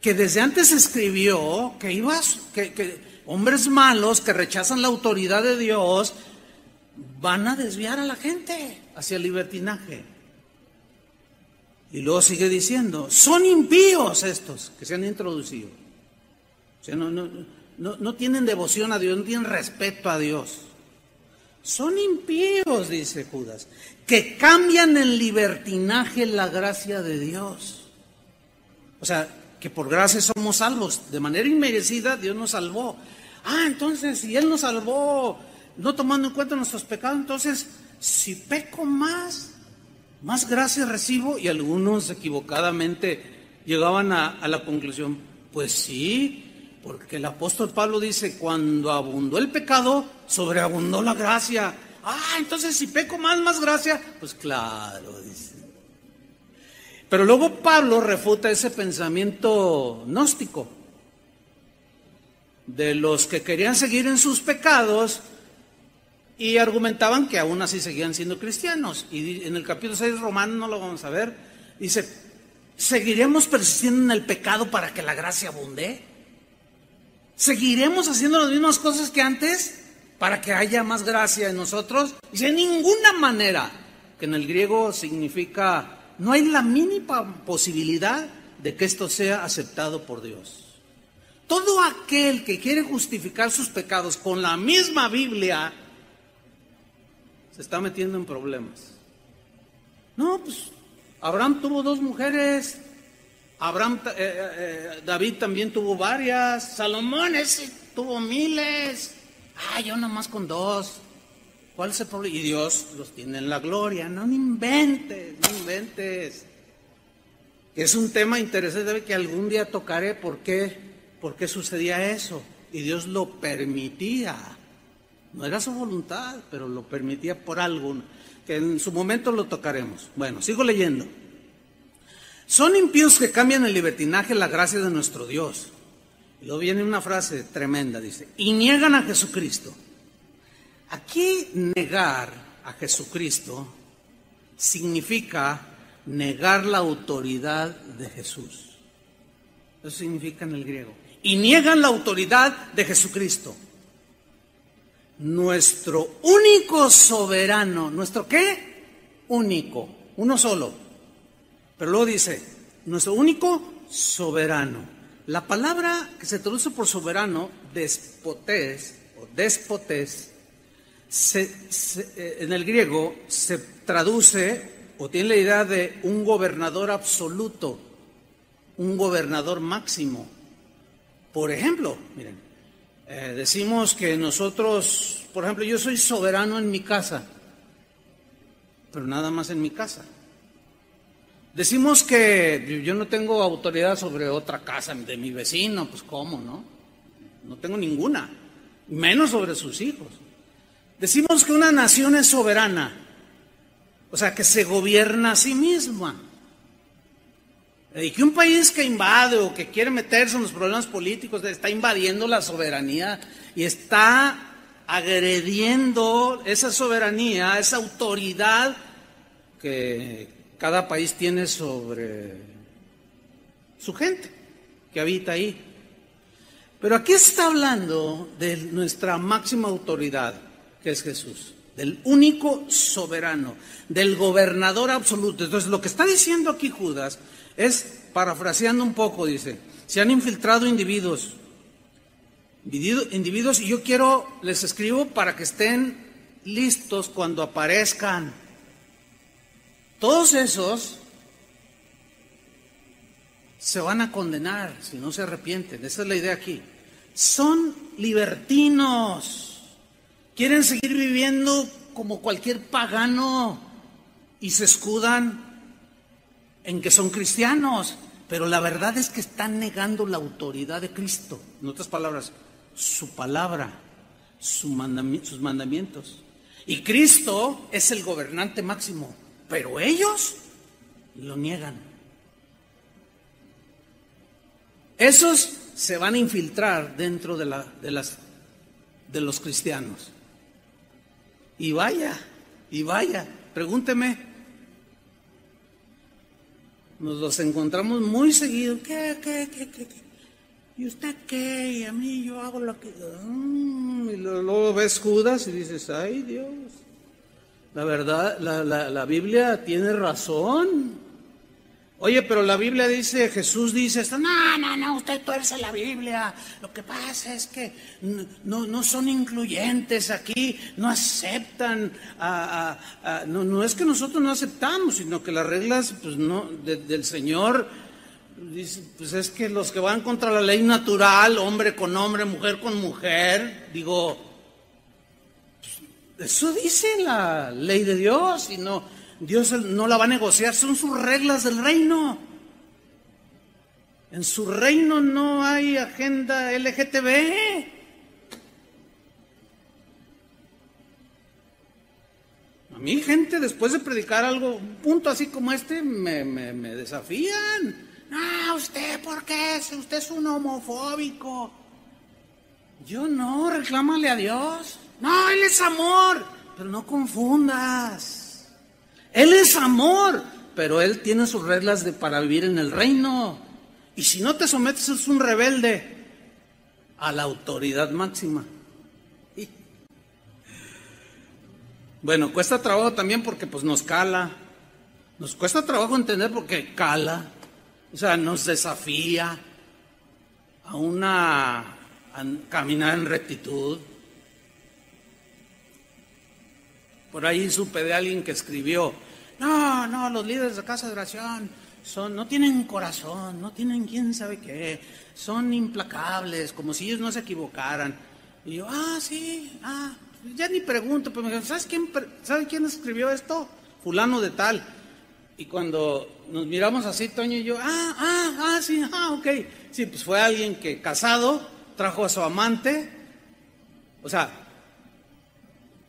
que desde antes escribió que hombres malos que rechazan la autoridad de Dios van a desviar a la gente hacia el libertinaje. Y luego sigue diciendo, son impíos estos que se han introducido. O sea, no tienen devoción a Dios, no tienen respeto a Dios. Son impíos, dice Judas, que cambian en libertinaje la gracia de Dios. O sea, que por gracia somos salvos. De manera inmerecida Dios nos salvó. Entonces, si Él nos salvó, no tomando en cuenta nuestros pecados, entonces, si peco más gracia recibo. Y algunos equivocadamente llegaban a la conclusión, pues sí, porque el apóstol Pablo dice, cuando abundó el pecado, sobreabundó la gracia. Entonces si peco más gracia, pues claro, dice. Pero luego Pablo refuta ese pensamiento gnóstico de los que querían seguir en sus pecados y argumentaban que aún así seguían siendo cristianos. Y en el capítulo 6 Romanos, no lo vamos a ver, dice, ¿seguiremos persistiendo en el pecado para que la gracia abunde? ¿Seguiremos haciendo las mismas cosas que antes para que haya más gracia en nosotros? Dice, de ninguna manera, que en el griego significa, no hay la mínima posibilidad de que esto sea aceptado por Dios. Todo aquel que quiere justificar sus pecados con la misma Biblia se está metiendo en problemas. No, pues Abraham tuvo 2 mujeres, David también tuvo varias, Salomón ese tuvo miles, yo nomás con 2. ¿Cuál es el problema? Y Dios los tiene en la gloria. No inventes, no inventes. Es un tema interesante que algún día tocaré por qué sucedía eso. Y Dios lo permitía. No era su voluntad, pero lo permitía por algo, que en su momento lo tocaremos. Bueno, sigo leyendo. Son impíos que cambian el libertinaje la gracia de nuestro Dios. Y luego viene una frase tremenda, dice, y niegan a Jesucristo. Aquí negar a Jesucristo significa negar la autoridad de Jesús. Eso significa en el griego. Y niegan la autoridad de Jesucristo. Nuestro único soberano. ¿Nuestro qué? Único. Uno solo. Pero luego dice, nuestro único soberano. La palabra que se traduce por soberano, despotés o despotés, en el griego se traduce o tiene la idea de un gobernador absoluto, un gobernador máximo. Por ejemplo, miren, decimos que nosotros, por ejemplo, yo soy soberano en mi casa, pero nada más en mi casa. Decimos que yo no tengo autoridad sobre otra casa de mi vecino, pues ¿cómo, no? No tengo ninguna, menos sobre sus hijos. Decimos que una nación es soberana, o sea, que se gobierna a sí misma. Y que un país que invade o que quiere meterse en los problemas políticos está invadiendo la soberanía y está agrediendo esa soberanía, esa autoridad que cada país tiene sobre su gente que habita ahí. Pero aquí está hablando de nuestra máxima autoridad, que es Jesús, del único soberano, del gobernador absoluto. Entonces lo que está diciendo aquí Judas es, parafraseando un poco, dice, se han infiltrado individuos y yo les escribo para que estén listos cuando aparezcan. Todos esos se van a condenar si no se arrepienten. Esa es la idea aquí. Son libertinos. Quieren seguir viviendo como cualquier pagano y se escudan en que son cristianos, pero la verdad es que están negando la autoridad de Cristo. En otras palabras, su palabra, sus mandamientos. Y Cristo es el gobernante máximo, pero ellos lo niegan. Esos se van a infiltrar dentro de los cristianos. Y vaya, pregúnteme, nos los encontramos muy seguido. ¿Qué? ¿Y usted qué? Y a mí yo hago lo que... Y luego ves Judas y dices, ay Dios, la verdad, la Biblia tiene razón. Oye, pero la Biblia dice, Jesús dice, no, usted tuerce la Biblia. Lo que pasa es que no son incluyentes aquí, no aceptan, no es que nosotros no aceptamos, sino que las reglas pues no del Señor, dice, pues es que los que van contra la ley natural, hombre con hombre, mujer con mujer, digo, pues, eso dice la ley de Dios y no... Dios no la va a negociar, son sus reglas del reino. En su reino no hay agenda LGTB. A mí, gente, después de predicar algo, un punto así como este, me desafían. No, ¿usted por qué? Usted es un homofóbico. Yo no, reclámale a Dios. No, Él es amor. Pero no confundas. Él es amor, pero Él tiene sus reglas para vivir en el reino. Y si no te sometes, es un rebelde a la autoridad máxima. Bueno, cuesta trabajo también porque pues nos cala. Nos cuesta trabajo entender porque cala. O sea, nos desafía a caminar en rectitud. Por ahí supe de alguien que escribió, no, los líderes de Casa de Oración no tienen corazón, no tienen quién sabe qué, son implacables, como si ellos no se equivocaran. Y yo, sí, ya ni pregunto, pero me dijo, ¿sabe quién escribió esto? Fulano de tal. Y cuando nos miramos así, Toño y yo, sí, ok. Sí, pues fue alguien que casado, trajo a su amante, o sea,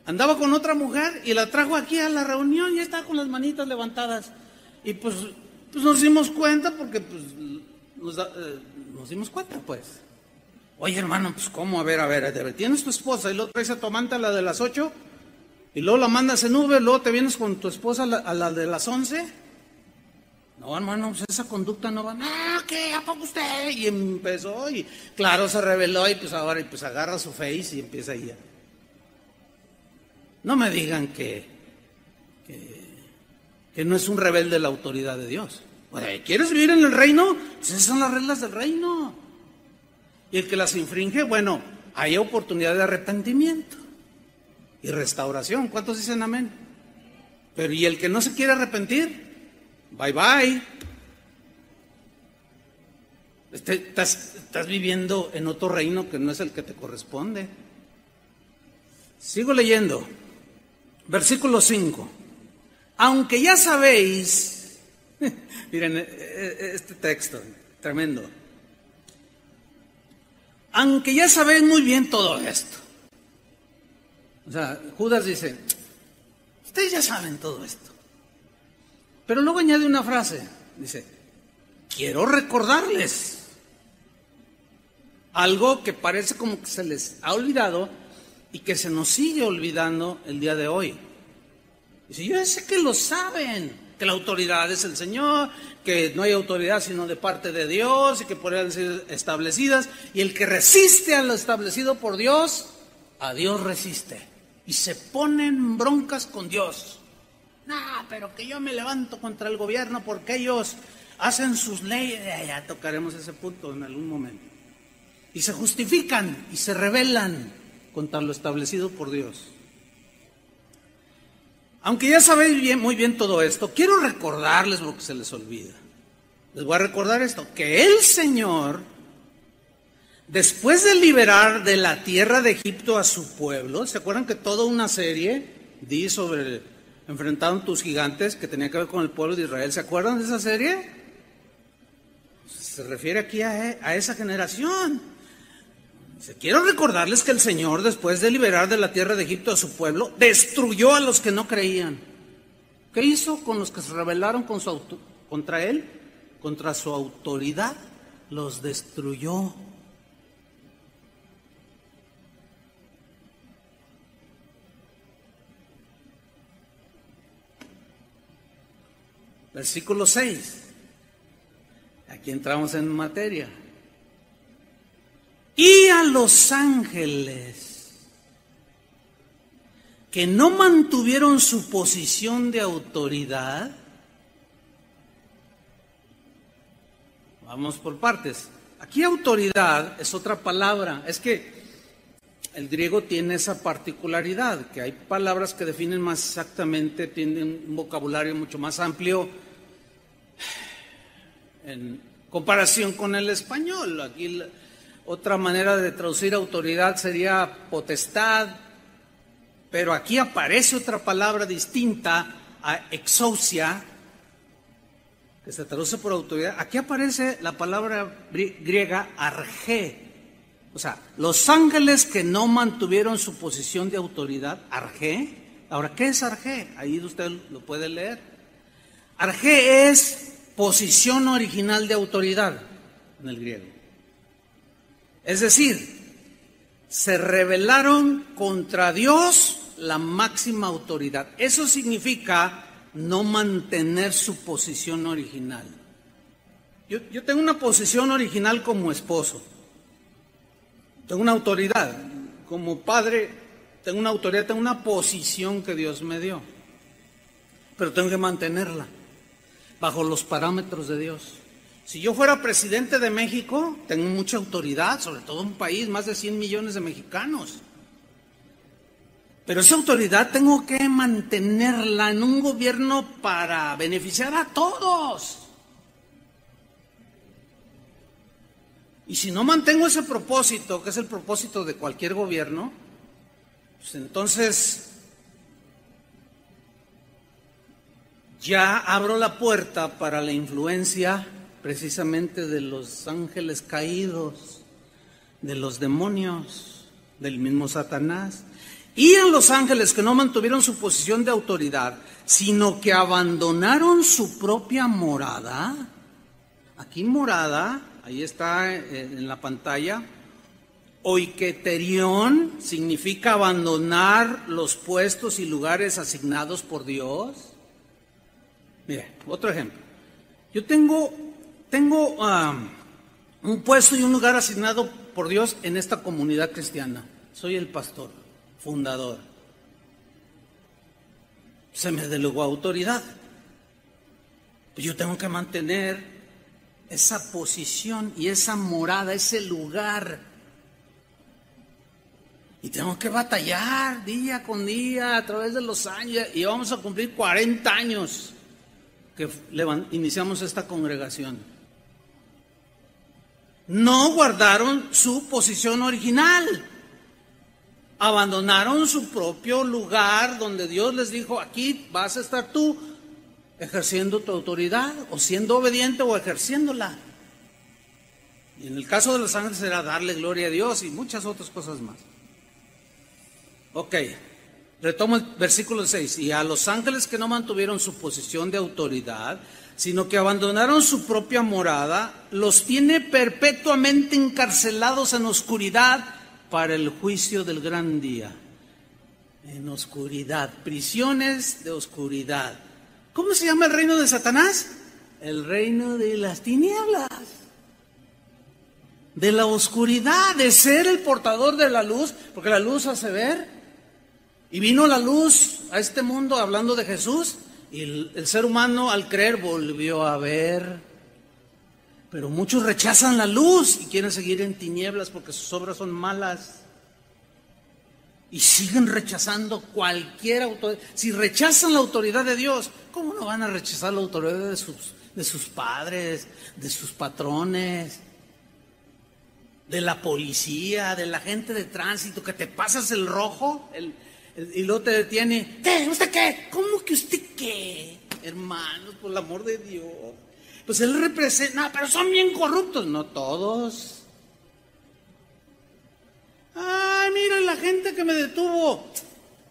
andaba con otra mujer y la trajo aquí a la reunión y estaba con las manitas levantadas. Y pues nos dimos cuenta porque pues nos dimos cuenta, pues. Oye, hermano, pues ¿cómo? A ver, tienes tu esposa y luego traes a tu amante a la de las 8 y luego la mandas en Uber, luego te vienes con tu esposa a la de las 11. No, hermano, pues esa conducta no va. ¿Qué? ¿A poco usted? Y empezó y claro, se rebeló y pues ahora agarra su face y empieza ahí a... No me digan que no es un rebelde la autoridad de Dios. Oye, ¿quieres vivir en el reino? Pues esas son las reglas del reino. Y el que las infringe, bueno, hay oportunidad de arrepentimiento y restauración. ¿Cuántos dicen amén? Pero ¿y el que no se quiere arrepentir? Bye bye. Estás viviendo en otro reino que no es el que te corresponde. Sigo leyendo. Versículo 5. Aunque ya sabéis, miren este texto, tremendo. Aunque ya sabéis muy bien todo esto. O sea, Judas dice, ustedes ya saben todo esto. Pero luego añade una frase, dice, quiero recordarles algo que parece como que se les ha olvidado y que se nos sigue olvidando el día de hoy. Dice, yo sé que lo saben, que la autoridad es el Señor, que no hay autoridad sino de parte de Dios y que podrían ser establecidas, y el que resiste a lo establecido por Dios, a Dios resiste y se ponen broncas con Dios. Pero que yo me levanto contra el gobierno porque ellos hacen sus leyes. Ya tocaremos ese punto en algún momento. Y se justifican y se rebelan contra lo establecido por Dios. Aunque ya sabéis muy bien todo esto, quiero recordarles lo que se les olvida. Les voy a recordar esto, que el Señor, después de liberar de la tierra de Egipto a su pueblo, ¿se acuerdan que toda una serie di sobre enfrentaron tus gigantes que tenía que ver con el pueblo de Israel? ¿Se acuerdan de esa serie? Se refiere aquí a esa generación. Quiero recordarles que el Señor, después de liberar de la tierra de Egipto a su pueblo, destruyó a los que no creían. ¿Qué hizo con los que se rebelaron contra Él? Contra su autoridad, los destruyó. Versículo 6. Aquí entramos en materia. Y a los ángeles que no mantuvieron su posición de autoridad, vamos por partes. Aquí autoridad es otra palabra, es que el griego tiene esa particularidad, que hay palabras que definen más exactamente, tienen un vocabulario mucho más amplio en comparación con el español. Aquí otra manera de traducir autoridad sería potestad, pero aquí aparece otra palabra distinta a exousia, que se traduce por autoridad. Aquí aparece la palabra griega argé, o sea, los ángeles que no mantuvieron su posición de autoridad, argé. Ahora, ¿qué es argé? Ahí usted lo puede leer. Argé es posición original de autoridad en el griego. Es decir, se rebelaron contra Dios, la máxima autoridad. Eso significa no mantener su posición original. Yo tengo una posición original como esposo. Tengo una autoridad. Como padre, tengo una autoridad, tengo una posición que Dios me dio. Pero tengo que mantenerla bajo los parámetros de Dios. Si yo fuera presidente de México, tengo mucha autoridad, sobre todo un país, más de 100 millones de mexicanos. Pero esa autoridad tengo que mantenerla en un gobierno para beneficiar a todos. Y si no mantengo ese propósito, que es el propósito de cualquier gobierno, pues entonces ya abro la puerta para la influencia precisamente de los ángeles caídos, de los demonios, del mismo Satanás. Y a los ángeles que no mantuvieron su posición de autoridad, sino que abandonaron su propia morada. Aquí morada, ahí está en la pantalla. Oiketerión significa abandonar los puestos y lugares asignados por Dios. Mire, otro ejemplo. Yo tengo un puesto y un lugar asignado por Dios en esta comunidad cristiana. Soy el pastor, fundador. Se me delegó autoridad. Pues yo tengo que mantener esa posición y esa morada, ese lugar. Y tengo que batallar día con día a través de los años. Y vamos a cumplir 40 años que iniciamos esta congregación. No guardaron su posición original. Abandonaron su propio lugar donde Dios les dijo, aquí vas a estar tú ejerciendo tu autoridad, o siendo obediente o ejerciéndola. Y en el caso de los ángeles era darle gloria a Dios y muchas otras cosas más. Ok, retomo el versículo 6. Y a los ángeles que no mantuvieron su posición de autoridad, sino que abandonaron su propia morada, los tiene perpetuamente encarcelados en oscuridad para el juicio del gran día. En oscuridad, prisiones de oscuridad. ¿Cómo se llama el reino de Satanás? El reino de las tinieblas, de la oscuridad, de ser el portador de la luz, porque la luz hace ver. Y vino la luz a este mundo hablando de Jesús, y el ser humano al creer volvió a ver. Pero muchos rechazan la luz y quieren seguir en tinieblas porque sus obras son malas. Y siguen rechazando cualquier autoridad. Si rechazan la autoridad de Dios, ¿cómo no van a rechazar la autoridad de sus padres, de sus patrones, de la policía, de la gente de tránsito, que te pasas el rojo y luego te detiene? ¿Qué? ¿Usted qué? ¿Cómo que usted qué? Hermanos, por el amor de Dios. Pues él representa, no, pero son bien corruptos. No todos. Ay, mira la gente que me detuvo.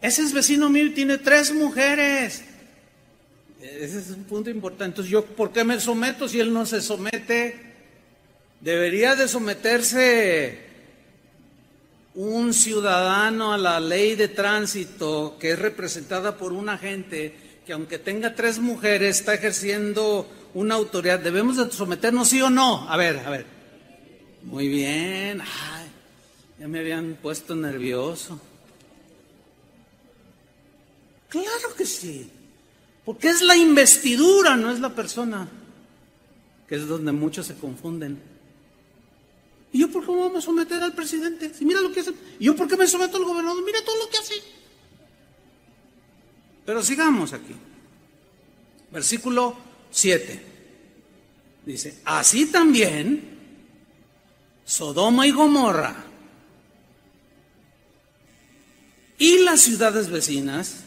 Ese es vecino mío y tiene 3 mujeres. Ese es un punto importante. Entonces, ¿yo por qué me someto si él no se somete? Debería de someterse un ciudadano a la ley de tránsito que es representada por un agente que, aunque tenga 3 mujeres, está ejerciendo una autoridad. ¿Debemos de someternos, sí o no? A ver. Muy bien. Ay, ya me habían puesto nervioso. Claro que sí. Porque es la investidura, no es la persona. Que es donde muchos se confunden. ¿Y yo por qué me voy a someter al presidente? Si mira lo que hace. ¿Y yo por qué me someto al gobernador? Mira todo lo que hace. Pero sigamos aquí. Versículo 7. Dice, así también Sodoma y Gomorra y las ciudades vecinas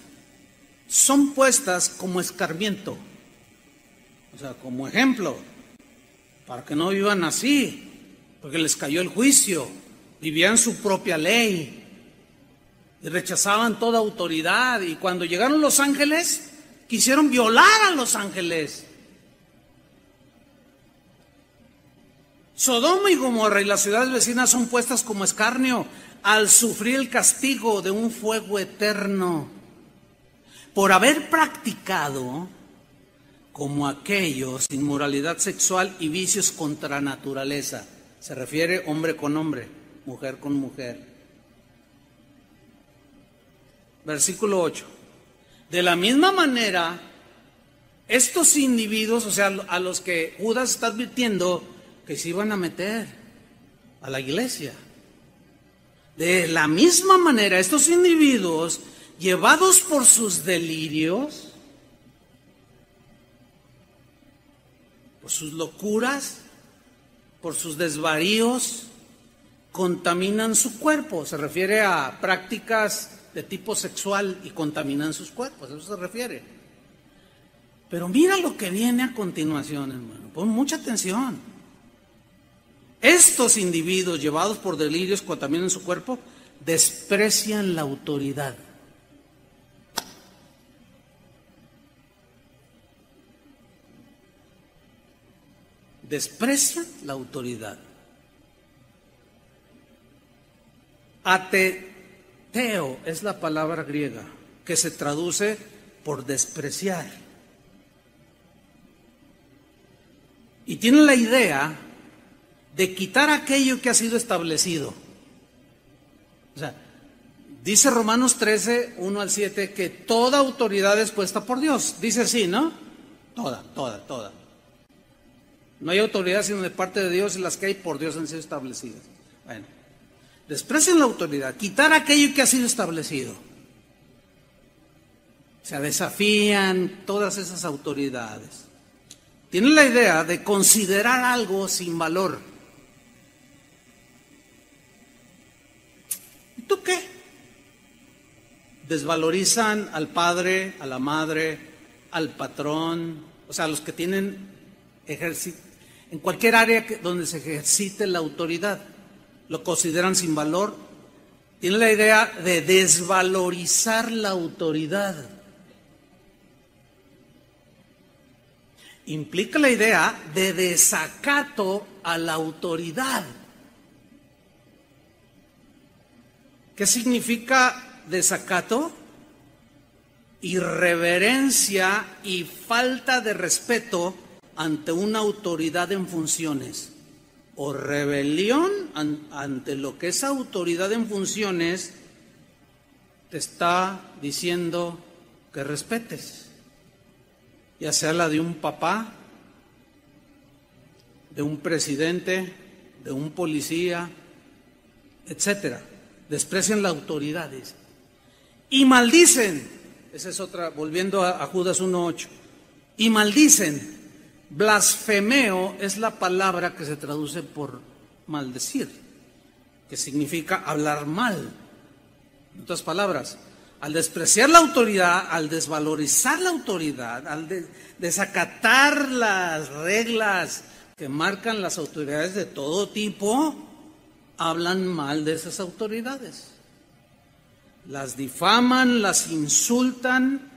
son puestas como escarmiento, o sea, como ejemplo, para que no vivan así, porque les cayó el juicio, vivían su propia ley y rechazaban toda autoridad. Y cuando llegaron los ángeles, quisieron violar a los ángeles. Sodoma y Gomorra y las ciudades vecinas son puestas como escarnio al sufrir el castigo de un fuego eterno por haber practicado como aquellos inmoralidad sexual y vicios contra naturaleza. Se refiere hombre con hombre, mujer con mujer. Versículo 8. De la misma manera, estos individuos, o sea, a los que Judas está advirtiendo que se iban a meter a la iglesia, de la misma manera, estos individuos llevados por sus delirios, por sus locuras, por sus desvaríos, contaminan su cuerpo. Se refiere a prácticas de tipo sexual y contaminan sus cuerpos, a eso se refiere. Pero mira lo que viene a continuación, hermano, pon mucha atención. Estos individuos llevados por delirios contaminan su cuerpo, desprecian la autoridad. Desprecian la autoridad. Ateteo es la palabra griega que se traduce por despreciar. Y tiene la idea de quitar aquello que ha sido establecido. O sea, dice Romanos 13, 1 al 7, que toda autoridad es puesta por Dios. Dice así, ¿no? Toda. No hay autoridad sino de parte de Dios, y las que hay por Dios han sido establecidas. Bueno, desprecian la autoridad, quitar aquello que ha sido establecido. O sea, desafían todas esas autoridades. Tienen la idea de considerar algo sin valor. ¿Y tú qué? Desvalorizan al padre, a la madre, al patrón, o sea, a los que tienen en cualquier área donde se ejercite la autoridad, lo consideran sin valor. Tienen la idea de desvalorizar la autoridad. Implica la idea de desacato a la autoridad. ¿Qué significa desacato? Irreverencia y falta de respeto ante una autoridad en funciones, o rebelión ante lo que esa autoridad en funciones te está diciendo que respetes. Ya sea la de un papá, de un presidente, de un policía, etcétera. Desprecian la autoridad, dice. Y maldicen, esa es otra, volviendo a Judas 1:8. Y maldicen. Blasfemeo es la palabra que se traduce por maldecir, que significa hablar mal. En otras palabras, al despreciar la autoridad, al desvalorizar la autoridad, al desacatar las reglas que marcan las autoridades de todo tipo, hablan mal de esas autoridades. Las difaman, las insultan,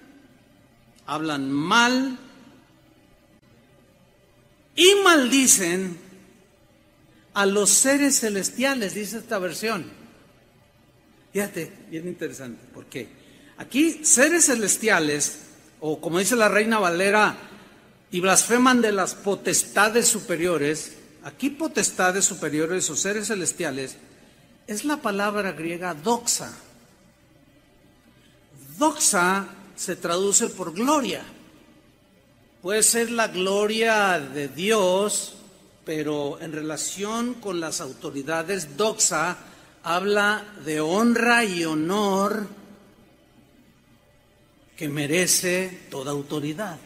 hablan mal y maldicen a los seres celestiales, dice esta versión. Fíjate, bien interesante, porque aquí seres celestiales, o como dice la Reina Valera, y blasfeman de las potestades superiores. Aquí potestades superiores o seres celestiales es la palabra griega doxa. Doxa se traduce por gloria. Puede ser la gloria de Dios, pero en relación con las autoridades, doxa habla de honra y honor que merece toda autoridad.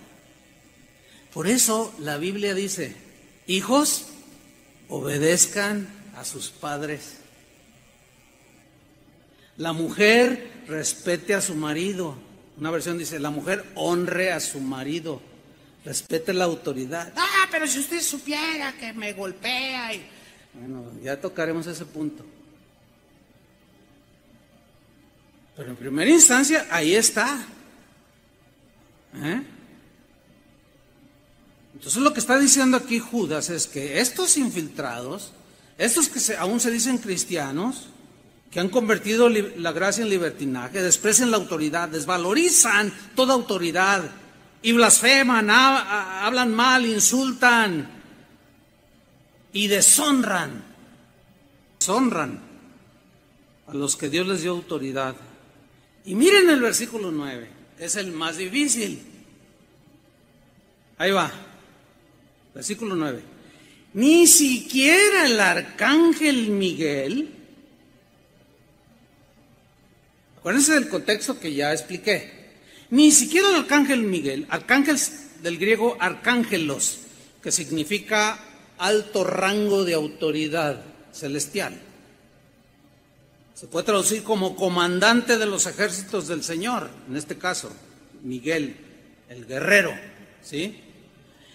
Por eso la Biblia dice: hijos, obedezcan a sus padres. La mujer respete a su marido. Una versión dice: la mujer honre a su marido, respete la autoridad. Ah, pero si usted supiera que me golpea. Bueno, ya tocaremos ese punto. Pero en primera instancia, ahí está. Entonces lo que está diciendo aquí Judas es que estos infiltrados, estos que aún se dicen cristianos, que han convertido la gracia en libertinaje, desprecian la autoridad, desvalorizan toda autoridad y blasfeman, hablan mal, insultan y deshonran a los que Dios les dio autoridad. Y miren el versículo 9, es el más difícil. Ahí va, versículo 9. Ni siquiera el arcángel Miguel, Acuérdense del contexto que ya expliqué. Ni siquiera el arcángel Miguel, arcángel del griego arcángelos, que significa alto rango de autoridad celestial. Se puede traducir como comandante de los ejércitos del Señor, en este caso, Miguel, el guerrero, ¿sí?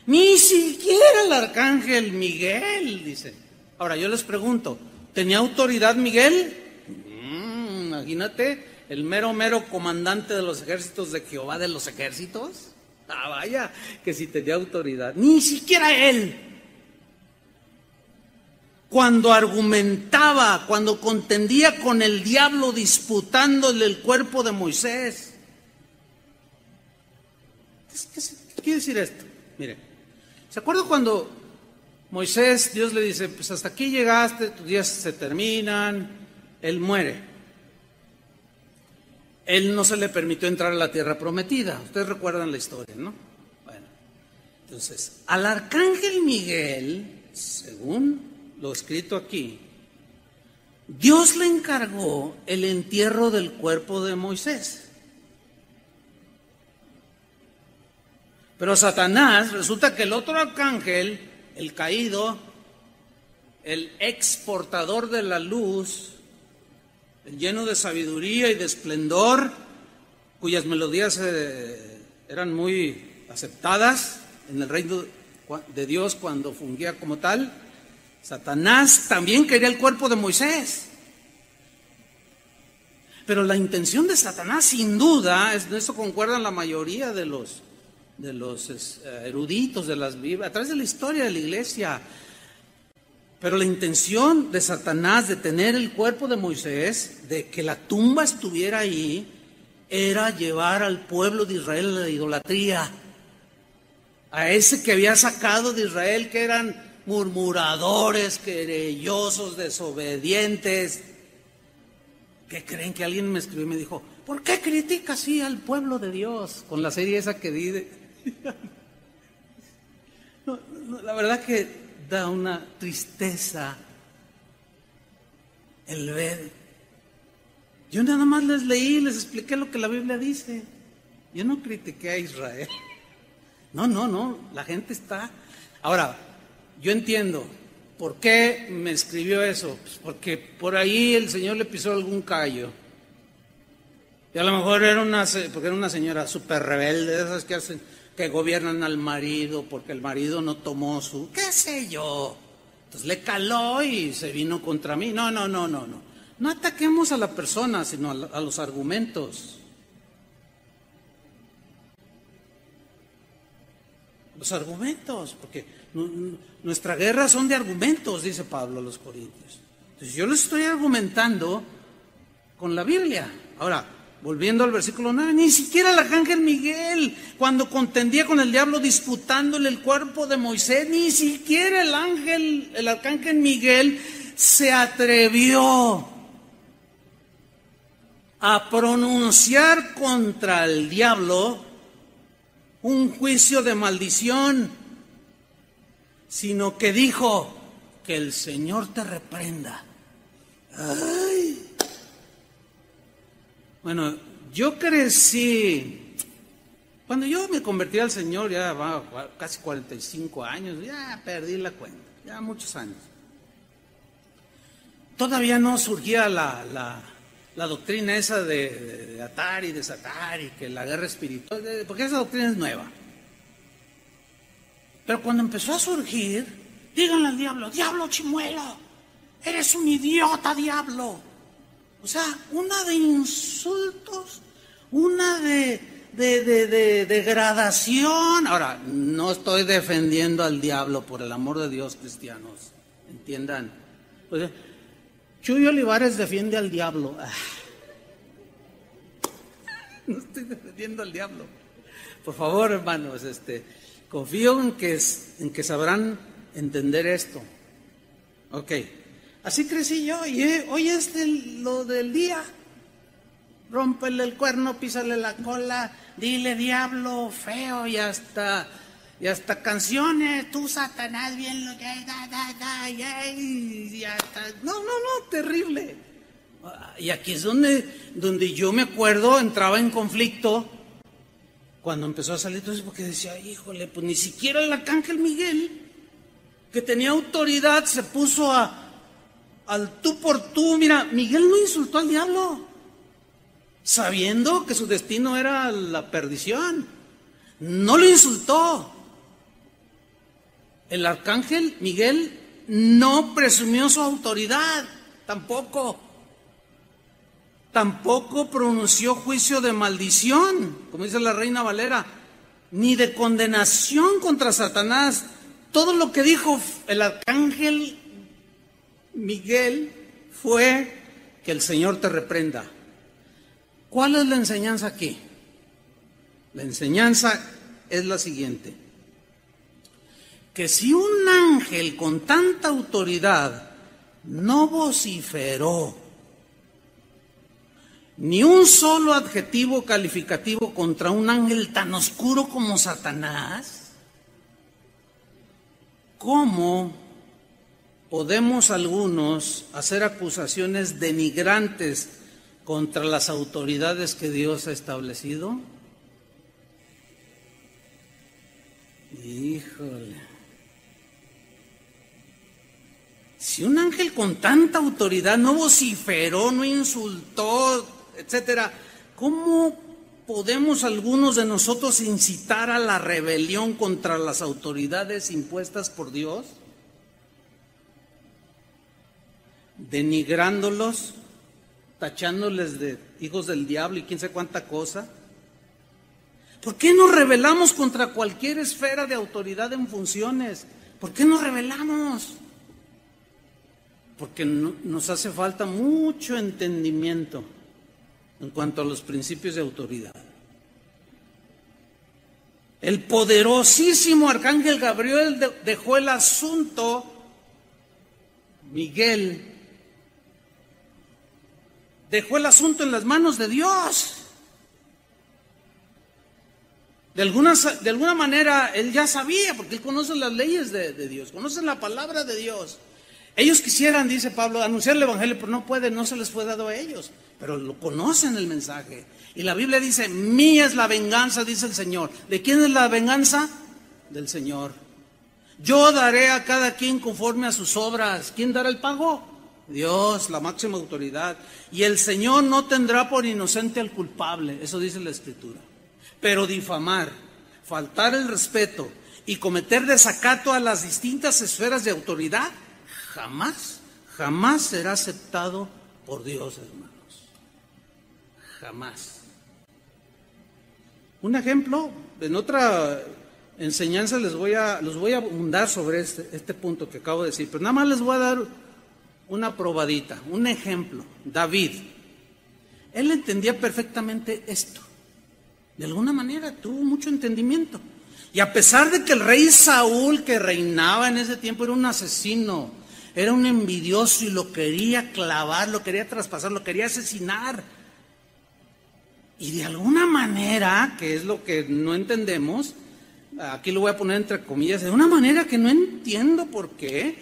Ni siquiera el arcángel Miguel, dice. Ahora yo les pregunto, ¿tenía autoridad Miguel? Imagínate, el mero comandante de los ejércitos de Jehová de los ejércitos. Ah, vaya, que si tenía autoridad. Ni siquiera él. Cuando argumentaba, cuando contendía con el diablo disputándole el cuerpo de Moisés. ¿Qué quiere decir esto? Mire, ¿se acuerda cuando Moisés, Dios le dice, pues hasta aquí llegaste, tus días se terminan, él muere? Él no se le permitió entrar a la tierra prometida. Ustedes recuerdan la historia, ¿no? Bueno, entonces, al arcángel Miguel, según lo escrito aquí, Dios le encargó el entierro del cuerpo de Moisés. Pero Satanás, resulta que el otro arcángel, el caído, el exportador de la luz, el lleno de sabiduría y de esplendor, cuyas melodías eran muy aceptadas en el reino de Dios cuando fungía como tal, Satanás también quería el cuerpo de Moisés. Pero la intención de Satanás, sin duda, en eso concuerdan la mayoría de los eruditos de las Biblias, a través de la historia de la iglesia. Pero la intención de Satanás de tener el cuerpo de Moisés, de que la tumba estuviera ahí, era llevar al pueblo de Israel a la idolatría. A ese que había sacado de Israel, que eran murmuradores, querellosos, desobedientes. ¿Qué creen? Que alguien me escribió y me dijo, ¿por qué critica así al pueblo de Dios? Con la serie esa que di no, la verdad que da una tristeza el ver. Yo nada más les leí, les expliqué lo que la Biblia dice. Yo no critiqué a Israel. No, la gente está... Ahora, yo entiendo por qué me escribió eso, pues porque por ahí el Señor le pisó algún callo. Y a lo mejor porque era una señora súper rebelde, de esas que gobiernan al marido, porque el marido no tomó su, qué sé yo. Entonces le caló y se vino contra mí. No. No ataquemos a la persona, sino a los argumentos. Los argumentos, porque nuestra guerra son de argumentos, dice Pablo a los Corintios. Entonces yo les estoy argumentando con la Biblia. Ahora, volviendo al versículo 9, ni siquiera el arcángel Miguel, cuando contendía con el diablo disputándole el cuerpo de Moisés, ni siquiera el arcángel Miguel se atrevió a pronunciar contra el diablo un juicio de maldición, sino que dijo, que el Señor te reprenda. Ay. Bueno, yo crecí, cuando yo me convertí al Señor, ya va casi 45 años, ya perdí la cuenta, ya muchos años. Todavía no surgía la doctrina esa de atar y desatar y que la guerra espiritual, porque esa doctrina es nueva. Pero cuando empezó a surgir, díganle al diablo, diablo chimuelo, eres un idiota, diablo. O sea, una de insultos, una de degradación. Ahora, no estoy defendiendo al diablo, por el amor de Dios, cristianos, entiendan. Pues, Chuy Olivares defiende al diablo. No estoy defendiendo al diablo. Por favor, hermanos, confío en que sabrán entender esto. Ok. Así crecí yo y hoy es lo del día. Rómpele el cuerno, písale la cola, dile diablo feo y hasta canciones, tú Satanás bien lo que y hasta no, terrible. Y aquí es donde yo me acuerdo, entraba en conflicto cuando empezó a salir todo eso, porque decía, híjole, pues ni siquiera el arcángel Miguel, que tenía autoridad, se puso al tú por tú. Mira, Miguel no insultó al diablo, sabiendo que su destino era la perdición. No lo insultó. El arcángel Miguel no presumió su autoridad, tampoco pronunció juicio de maldición, como dice la Reina Valera, ni de condenación contra Satanás. Todo lo que dijo el arcángel Miguel fue que el Señor te reprenda. ¿Cuál es la enseñanza aquí? La enseñanza es la siguiente: que si un ángel con tanta autoridad no vociferó ni un solo adjetivo calificativo contra un ángel tan oscuro como Satanás, ¿cómo podemos algunos hacer acusaciones denigrantes contra las autoridades que Dios ha establecido? Híjole. Si un ángel con tanta autoridad no vociferó, no insultó, etcétera, ¿cómo podemos algunos de nosotros incitar a la rebelión contra las autoridades impuestas por Dios? Denigrándolos, tachándoles de hijos del diablo y quién sabe cuánta cosa. ¿Por qué nos rebelamos contra cualquier esfera de autoridad en funciones? ¿Por qué nos rebelamos? Porque nos hace falta mucho entendimiento en cuanto a los principios de autoridad. El poderosísimo arcángel Gabriel dejó el asunto, Miguel, dejó el asunto en las manos de Dios. De alguna manera él ya sabía, porque él conoce las leyes de Dios, conoce la palabra de Dios. Ellos quisieran, dice Pablo, anunciar el evangelio, pero no pueden, no se les fue dado a ellos, pero lo conocen el mensaje. Y la Biblia dice, mía es la venganza, dice el Señor. ¿De quién es la venganza? Del Señor. Yo daré a cada quien conforme a sus obras. ¿Quién dará el pago? Dios, la máxima autoridad. Y el Señor no tendrá por inocente al culpable, eso dice la Escritura. Pero difamar, faltar el respeto y cometer desacato a las distintas esferas de autoridad, jamás será aceptado por Dios, hermanos. Jamás. Un ejemplo, en otra enseñanza los voy a abundar sobre este punto que acabo de decir, pero nada más les voy a dar una probadita, un ejemplo. David, él entendía perfectamente esto. De alguna manera tuvo mucho entendimiento. Y a pesar de que el rey Saúl, que reinaba en ese tiempo, era un asesino, era un envidioso y lo quería clavar, lo quería traspasar, lo quería asesinar. Y de alguna manera, que es lo que no entendemos, aquí lo voy a poner entre comillas, de una manera que no entiendo por qué,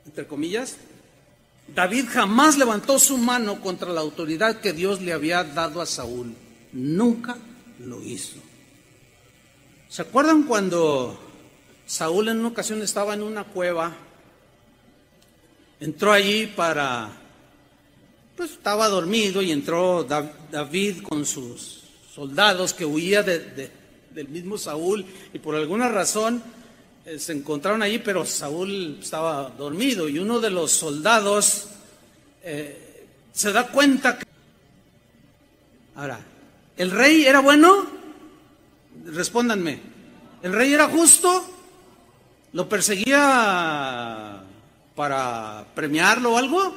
entre comillas, David jamás levantó su mano contra la autoridad que Dios le había dado a Saúl. Nunca lo hizo. ¿Se acuerdan cuando Saúl en una ocasión estaba en una cueva? Entró allí pues estaba dormido y entró David con sus soldados que huía del mismo Saúl y por alguna razón se encontraron allí, pero Saúl estaba dormido y uno de los soldados se da cuenta que... Ahora, ¿el rey era bueno? Respóndanme. ¿El rey era justo? ¿Lo perseguía para premiarlo o algo?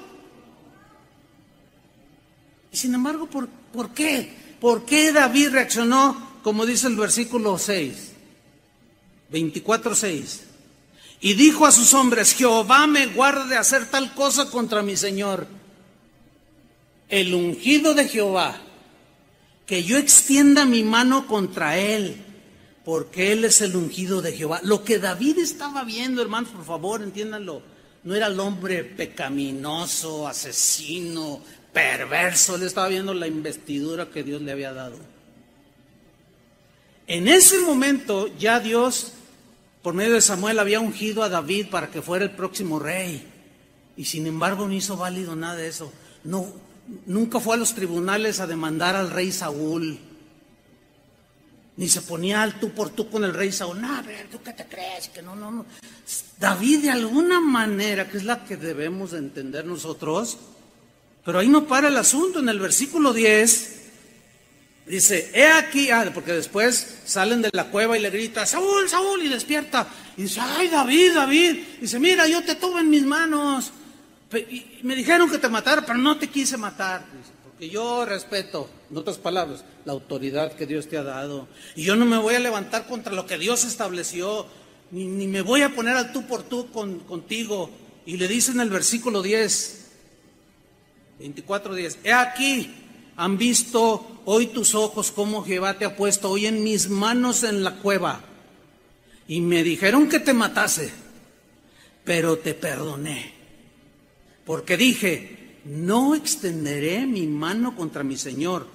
Y sin embargo, ¿por qué? ¿Por qué David reaccionó como dice el versículo 6? 24:6. Y dijo a sus hombres, Jehová me guarde de hacer tal cosa contra mi Señor, el ungido de Jehová, que yo extienda mi mano contra él, porque él es el ungido de Jehová. Lo que David estaba viendo, hermanos, por favor, entiéndanlo, no era el hombre pecaminoso, asesino, perverso, él estaba viendo la investidura que Dios le había dado. En ese momento ya Dios, por medio de Samuel, había ungido a David para que fuera el próximo rey. Y sin embargo no hizo válido nada de eso. No, nunca fue a los tribunales a demandar al rey Saúl. Ni se ponía al tú por tú con el rey Saúl. No, a ver, ¿tú qué te crees? Que no. David, de alguna manera, que es la que debemos de entender nosotros, pero ahí no para el asunto. En el versículo 10 dice, he aquí, porque después salen de la cueva y le grita, Saúl, Saúl, y despierta. Y dice, ay, David, David. Y dice, mira, yo te tuve en mis manos. Y me dijeron que te matara, pero no te quise matar. Dice, porque yo respeto, en otras palabras, la autoridad que Dios te ha dado. Y yo no me voy a levantar contra lo que Dios estableció, ni me voy a poner al tú por tú contigo. Y le dice en el versículo 10, 24:10, he aquí, han visto hoy tus ojos cómo Jehová te ha puesto hoy en mis manos en la cueva. Y me dijeron que te matase, pero te perdoné. Porque dije, no extenderé mi mano contra mi Señor.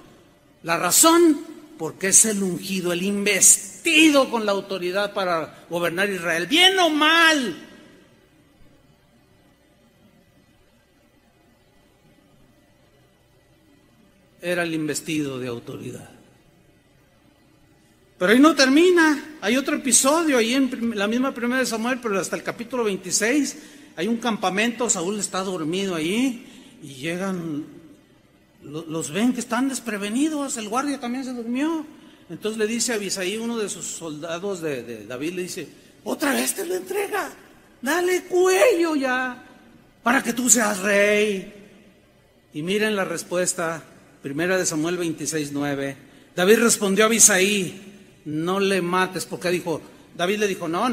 La razón, porque es el ungido, el investido con la autoridad para gobernar Israel, bien o mal. Era el investido de autoridad. Pero ahí no termina, hay otro episodio ahí en la misma primera de Samuel, pero hasta el capítulo 26, hay un campamento, Saúl está dormido ahí, y llegan, los ven que están desprevenidos, el guardia también se durmió. Entonces le dice a Abisai, uno de sus soldados de David, le dice, otra vez te lo entrega, dale cuello ya, para que tú seas rey. Y miren la respuesta, primera de Samuel 26:9. David respondió a Abisai, no le mates, porque David le dijo, no,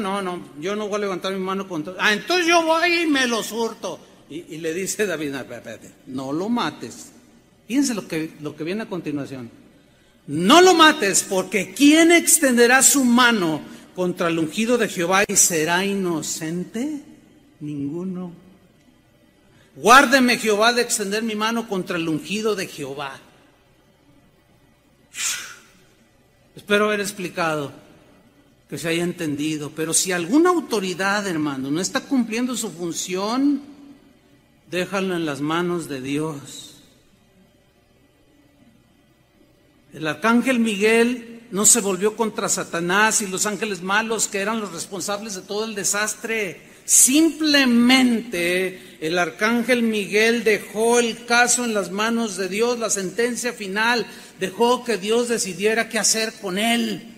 yo no voy a levantar mi mano contra... entonces yo voy y me lo surto. Y le dice David, no, espérate, no lo mates. Fíjense lo que viene a continuación. No lo mates, porque ¿quién extenderá su mano contra el ungido de Jehová y será inocente? Ninguno. Guárdeme Jehová de extender mi mano contra el ungido de Jehová. Espero haber explicado, que se haya entendido. Pero si alguna autoridad, hermano, no está cumpliendo su función, déjalo en las manos de Dios. El arcángel Miguel no se volvió contra Satanás y los ángeles malos, que eran los responsables de todo el desastre. Simplemente el arcángel Miguel dejó el caso en las manos de Dios, la sentencia final, dejó que Dios decidiera qué hacer con él.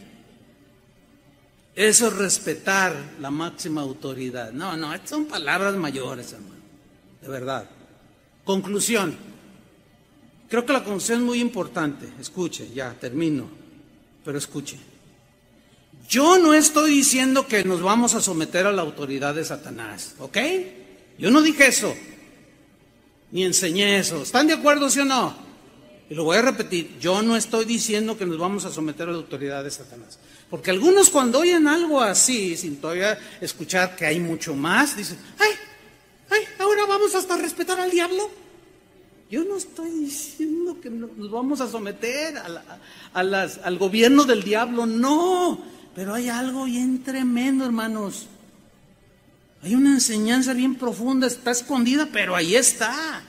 Eso es respetar la máxima autoridad. No, estas son palabras mayores, hermano, de verdad. Conclusión. Creo que la conclusión es muy importante. Escuche, ya termino, pero escuche. Yo no estoy diciendo que nos vamos a someter a la autoridad de Satanás, ¿ok? Yo no dije eso, ni enseñé eso. ¿Están de acuerdo, sí o no? Y lo voy a repetir, yo no estoy diciendo que nos vamos a someter a la autoridad de Satanás. Porque algunos cuando oyen algo así, sin todavía escuchar que hay mucho más, dicen, ahora vamos hasta a respetar al diablo. Yo no estoy diciendo que nos vamos a someter al gobierno del diablo, no. Pero hay algo bien tremendo, hermanos. Hay una enseñanza bien profunda, está escondida, pero ahí está.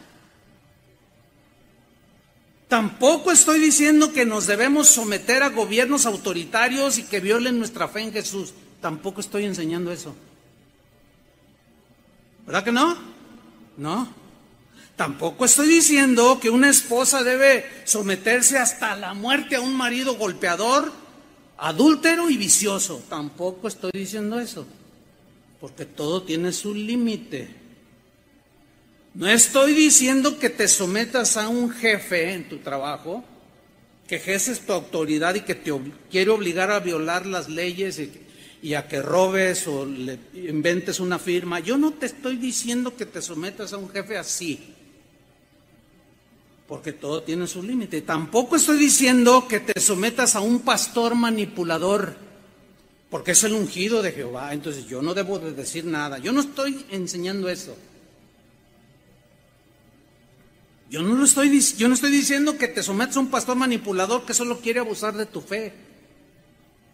Tampoco estoy diciendo que nos debemos someter a gobiernos autoritarios y que violen nuestra fe en Jesús. Tampoco estoy enseñando eso. ¿Verdad que no? No. Tampoco estoy diciendo que una esposa debe someterse hasta la muerte a un marido golpeador, adúltero y vicioso. Tampoco estoy diciendo eso, porque todo tiene su límite. No estoy diciendo que te sometas a un jefe en tu trabajo, que ejerces tu autoridad y que te quiere obligar a violar las leyes y a que robes o le inventes una firma. Yo no te estoy diciendo que te sometas a un jefe así, porque todo tiene su límite. Tampoco estoy diciendo que te sometas a un pastor manipulador, porque es el ungido de Jehová, entonces yo no debo de decir nada. Yo no estoy enseñando eso. Yo no estoy diciendo que te sometas a un pastor manipulador que solo quiere abusar de tu fe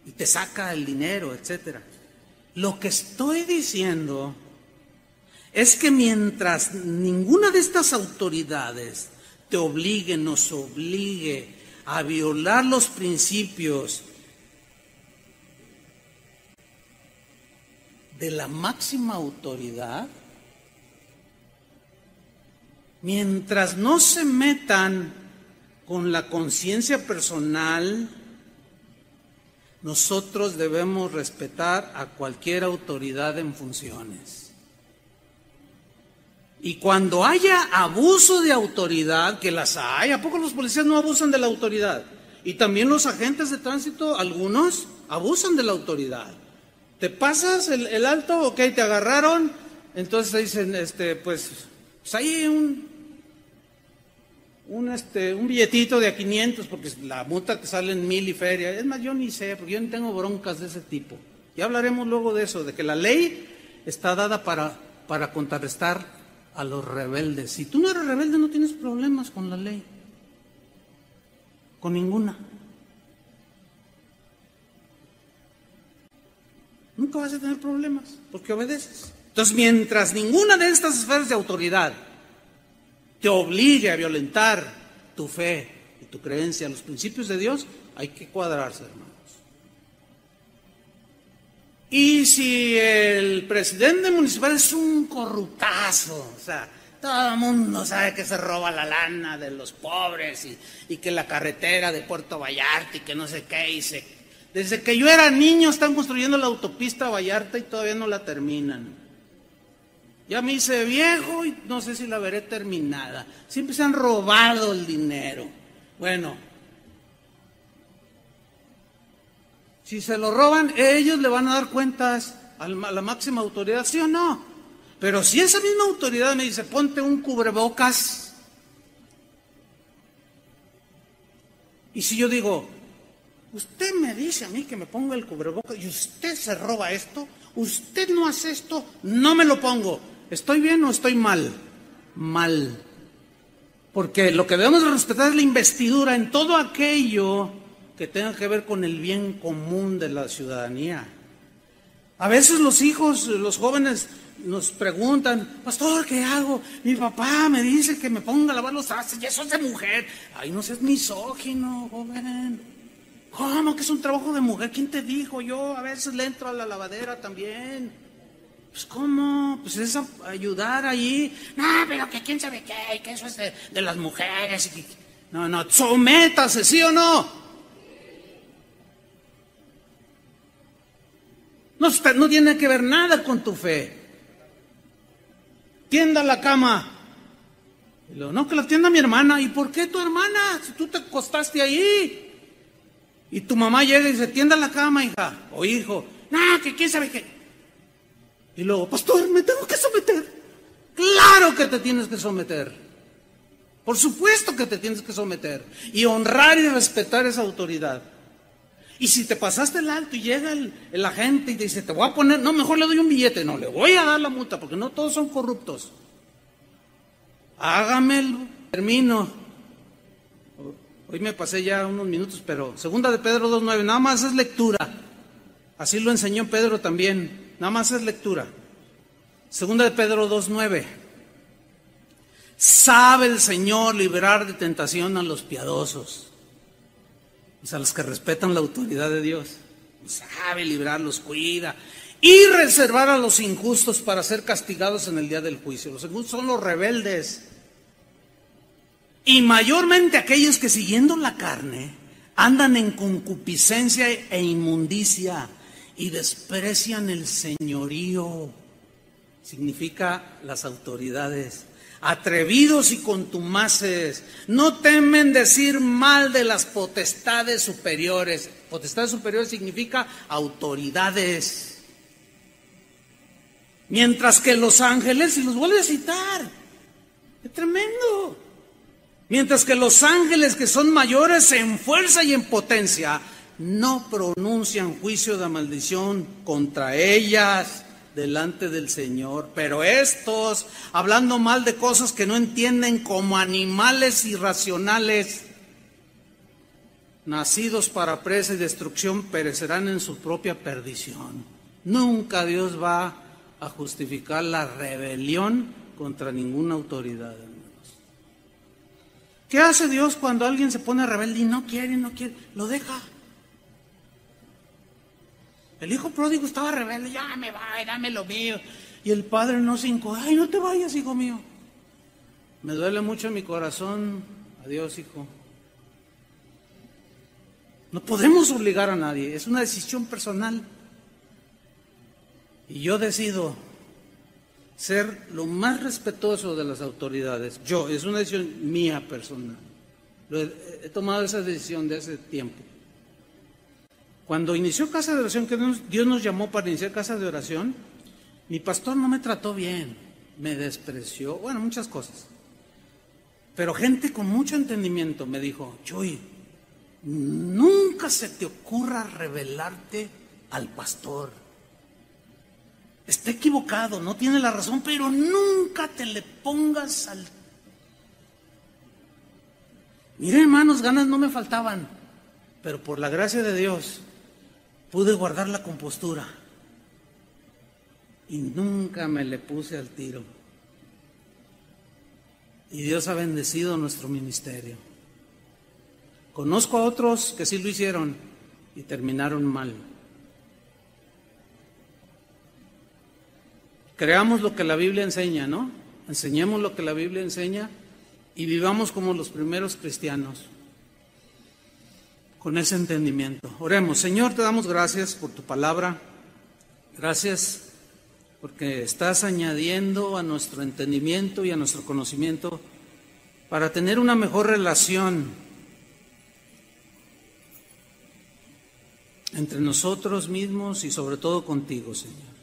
y te saca el dinero, etcétera. Lo que estoy diciendo es que mientras ninguna de estas autoridades te obligue, nos obligue a violar los principios de la máxima autoridad, mientras no se metan con la conciencia personal, nosotros debemos respetar a cualquier autoridad en funciones. Y cuando haya abuso de autoridad, que las hay, ¿a poco los policías no abusan de la autoridad? Y también los agentes de tránsito, algunos abusan de la autoridad. Te pasas el alto, ok, te agarraron, entonces te dicen, pues ahí un billetito de a 500, porque la multa te sale en 1000 y feria. Es más, yo ni sé, porque yo no tengo broncas de ese tipo. Ya hablaremos luego de eso, de que la ley está dada para contrarrestar a los rebeldes. Si tú no eres rebelde, no tienes problemas con la ley, con ninguna. Nunca vas a tener problemas, porque obedeces. Entonces, mientras ninguna de estas esferas de autoridad te obligue a violentar tu fe y tu creencia, los principios de Dios, hay que cuadrarse, hermanos. Y si el presidente municipal es un corruptazo, o sea, todo el mundo sabe que se roba la lana de los pobres y que la carretera de Puerto Vallarta y que no sé qué, desde que yo era niño están construyendo la autopista Vallarta y todavía no la terminan. Ya me hice viejo y no sé si la veré terminada. Siempre se han robado el dinero. Bueno, si se lo roban, ellos le van a dar cuentas a la máxima autoridad, ¿sí o no? Pero si esa misma autoridad me dice, ponte un cubrebocas, y si yo digo, usted me dice a mí que me ponga el cubrebocas y usted se roba esto, usted no hace esto, no me lo pongo, ¿estoy bien o estoy mal? Mal. Porque lo que debemos respetar es la investidura en todo aquello que tenga que ver con el bien común de la ciudadanía. A veces los hijos, los jóvenes nos preguntan, pastor, ¿qué hago? Mi papá me dice que me ponga a lavar los trastes y eso es de mujer. Ay, no seas misógino, joven. ¿Cómo que es un trabajo de mujer? ¿Quién te dijo? Yo a veces le entro a la lavadera también. Pues ¿cómo? Pues es ayudar allí. No, pero que quién sabe qué, que eso es de las mujeres. No, sométase, ¿sí o no? No tiene que ver nada con tu fe. Tienda la cama. Y luego, no, que la tienda mi hermana. ¿Y por qué tu hermana? Si tú te acostaste ahí. Y tu mamá llega y dice, tienda la cama, hija o hijo. No, que quién sabe qué. Y luego, pastor, me tengo que someter. Claro que te tienes que someter. Por supuesto que te tienes que someter. Y honrar y respetar esa autoridad. Y si te pasaste el alto y llega el agente y te dice, te voy a poner, no, mejor le doy un billete, no, le voy a dar la multa, porque no todos son corruptos. Hágamelo, termino. Hoy me pasé ya unos minutos, pero segunda de Pedro 2:9, nada más es lectura. Así lo enseñó Pedro también, nada más es lectura. Segunda de Pedro 2:9. Sabe el Señor librar de tentación a los piadosos. O sea, los que respetan la autoridad de Dios. Sabe librarlos, cuida. Y reservar a los injustos para ser castigados en el día del juicio. Los injustos son los rebeldes. Y mayormente aquellos que siguiendo la carne andan en concupiscencia e inmundicia y desprecian el señorío. Significa las autoridades. Atrevidos y contumaces, no temen decir mal de las potestades superiores. Potestades superiores significa autoridades. Mientras que los ángeles, y los vuelve a citar, es tremendo. Mientras que los ángeles que son mayores en fuerza y en potencia, no pronuncian juicio de maldición contra ellas, delante del Señor. Pero estos, hablando mal de cosas que no entienden, como animales irracionales, nacidos para presa y destrucción, perecerán en su propia perdición. Nunca Dios va a justificar la rebelión contra ninguna autoridad, hermanos. ¿Qué hace Dios cuando alguien se pone rebelde y no quiere? Lo deja. El hijo pródigo estaba rebelde, ya me va, dame lo mío. Y el padre no se hincó, ay, no te vayas, hijo mío. Me duele mucho en mi corazón. Adiós, hijo. No podemos obligar a nadie, es una decisión personal. Y yo decido ser lo más respetuoso de las autoridades. Es una decisión mía personal. He tomado esa decisión de hace tiempo. Cuando inició Casa de Oración, que Dios nos llamó para iniciar Casa de Oración, mi pastor no me trató bien, me despreció, bueno, muchas cosas. Pero gente con mucho entendimiento me dijo, Chuy, nunca se te ocurra rebelarte al pastor. Está equivocado, no tiene la razón, pero nunca te le pongas al... Mire, hermanos, ganas no me faltaban, pero por la gracia de Dios pude guardar la compostura y nunca me le puse al tiro. Y Dios ha bendecido nuestro ministerio. Conozco a otros que sí lo hicieron y terminaron mal. Creamos lo que la Biblia enseña, ¿no? Enseñemos lo que la Biblia enseña y vivamos como los primeros cristianos, con ese entendimiento. Oremos. Señor, te damos gracias por tu palabra. Gracias porque estás añadiendo a nuestro entendimiento y a nuestro conocimiento para tener una mejor relación entre nosotros mismos y sobre todo contigo, Señor.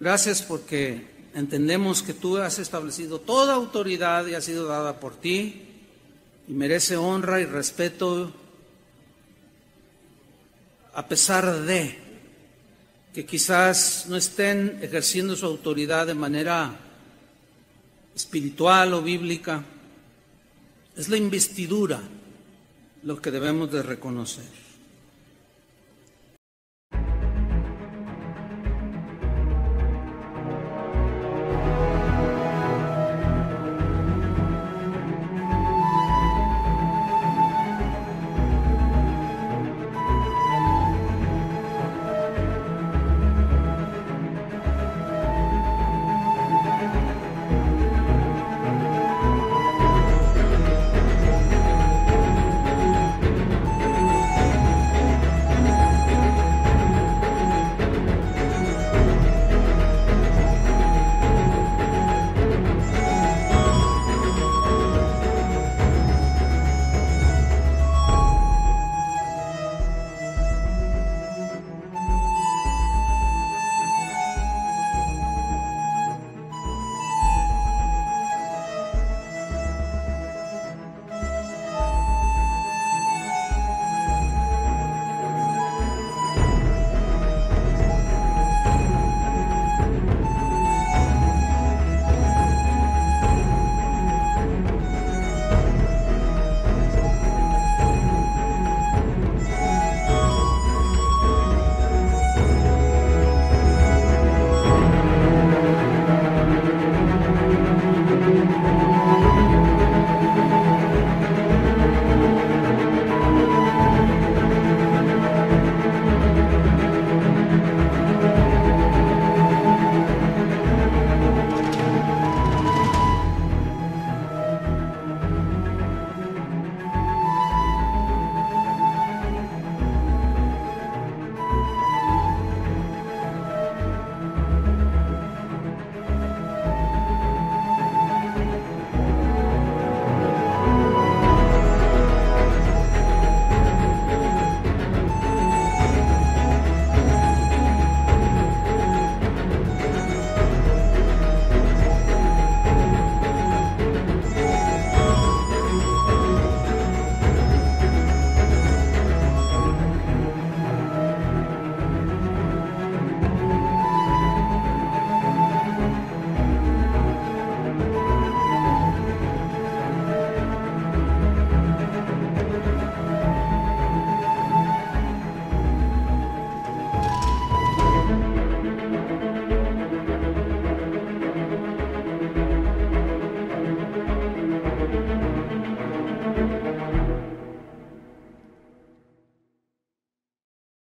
Gracias porque entendemos que tú has establecido toda autoridad y ha sido dada por ti y merece honra y respeto, a pesar de que quizás no estén ejerciendo su autoridad de manera espiritual o bíblica. Es la investidura lo que debemos de reconocer.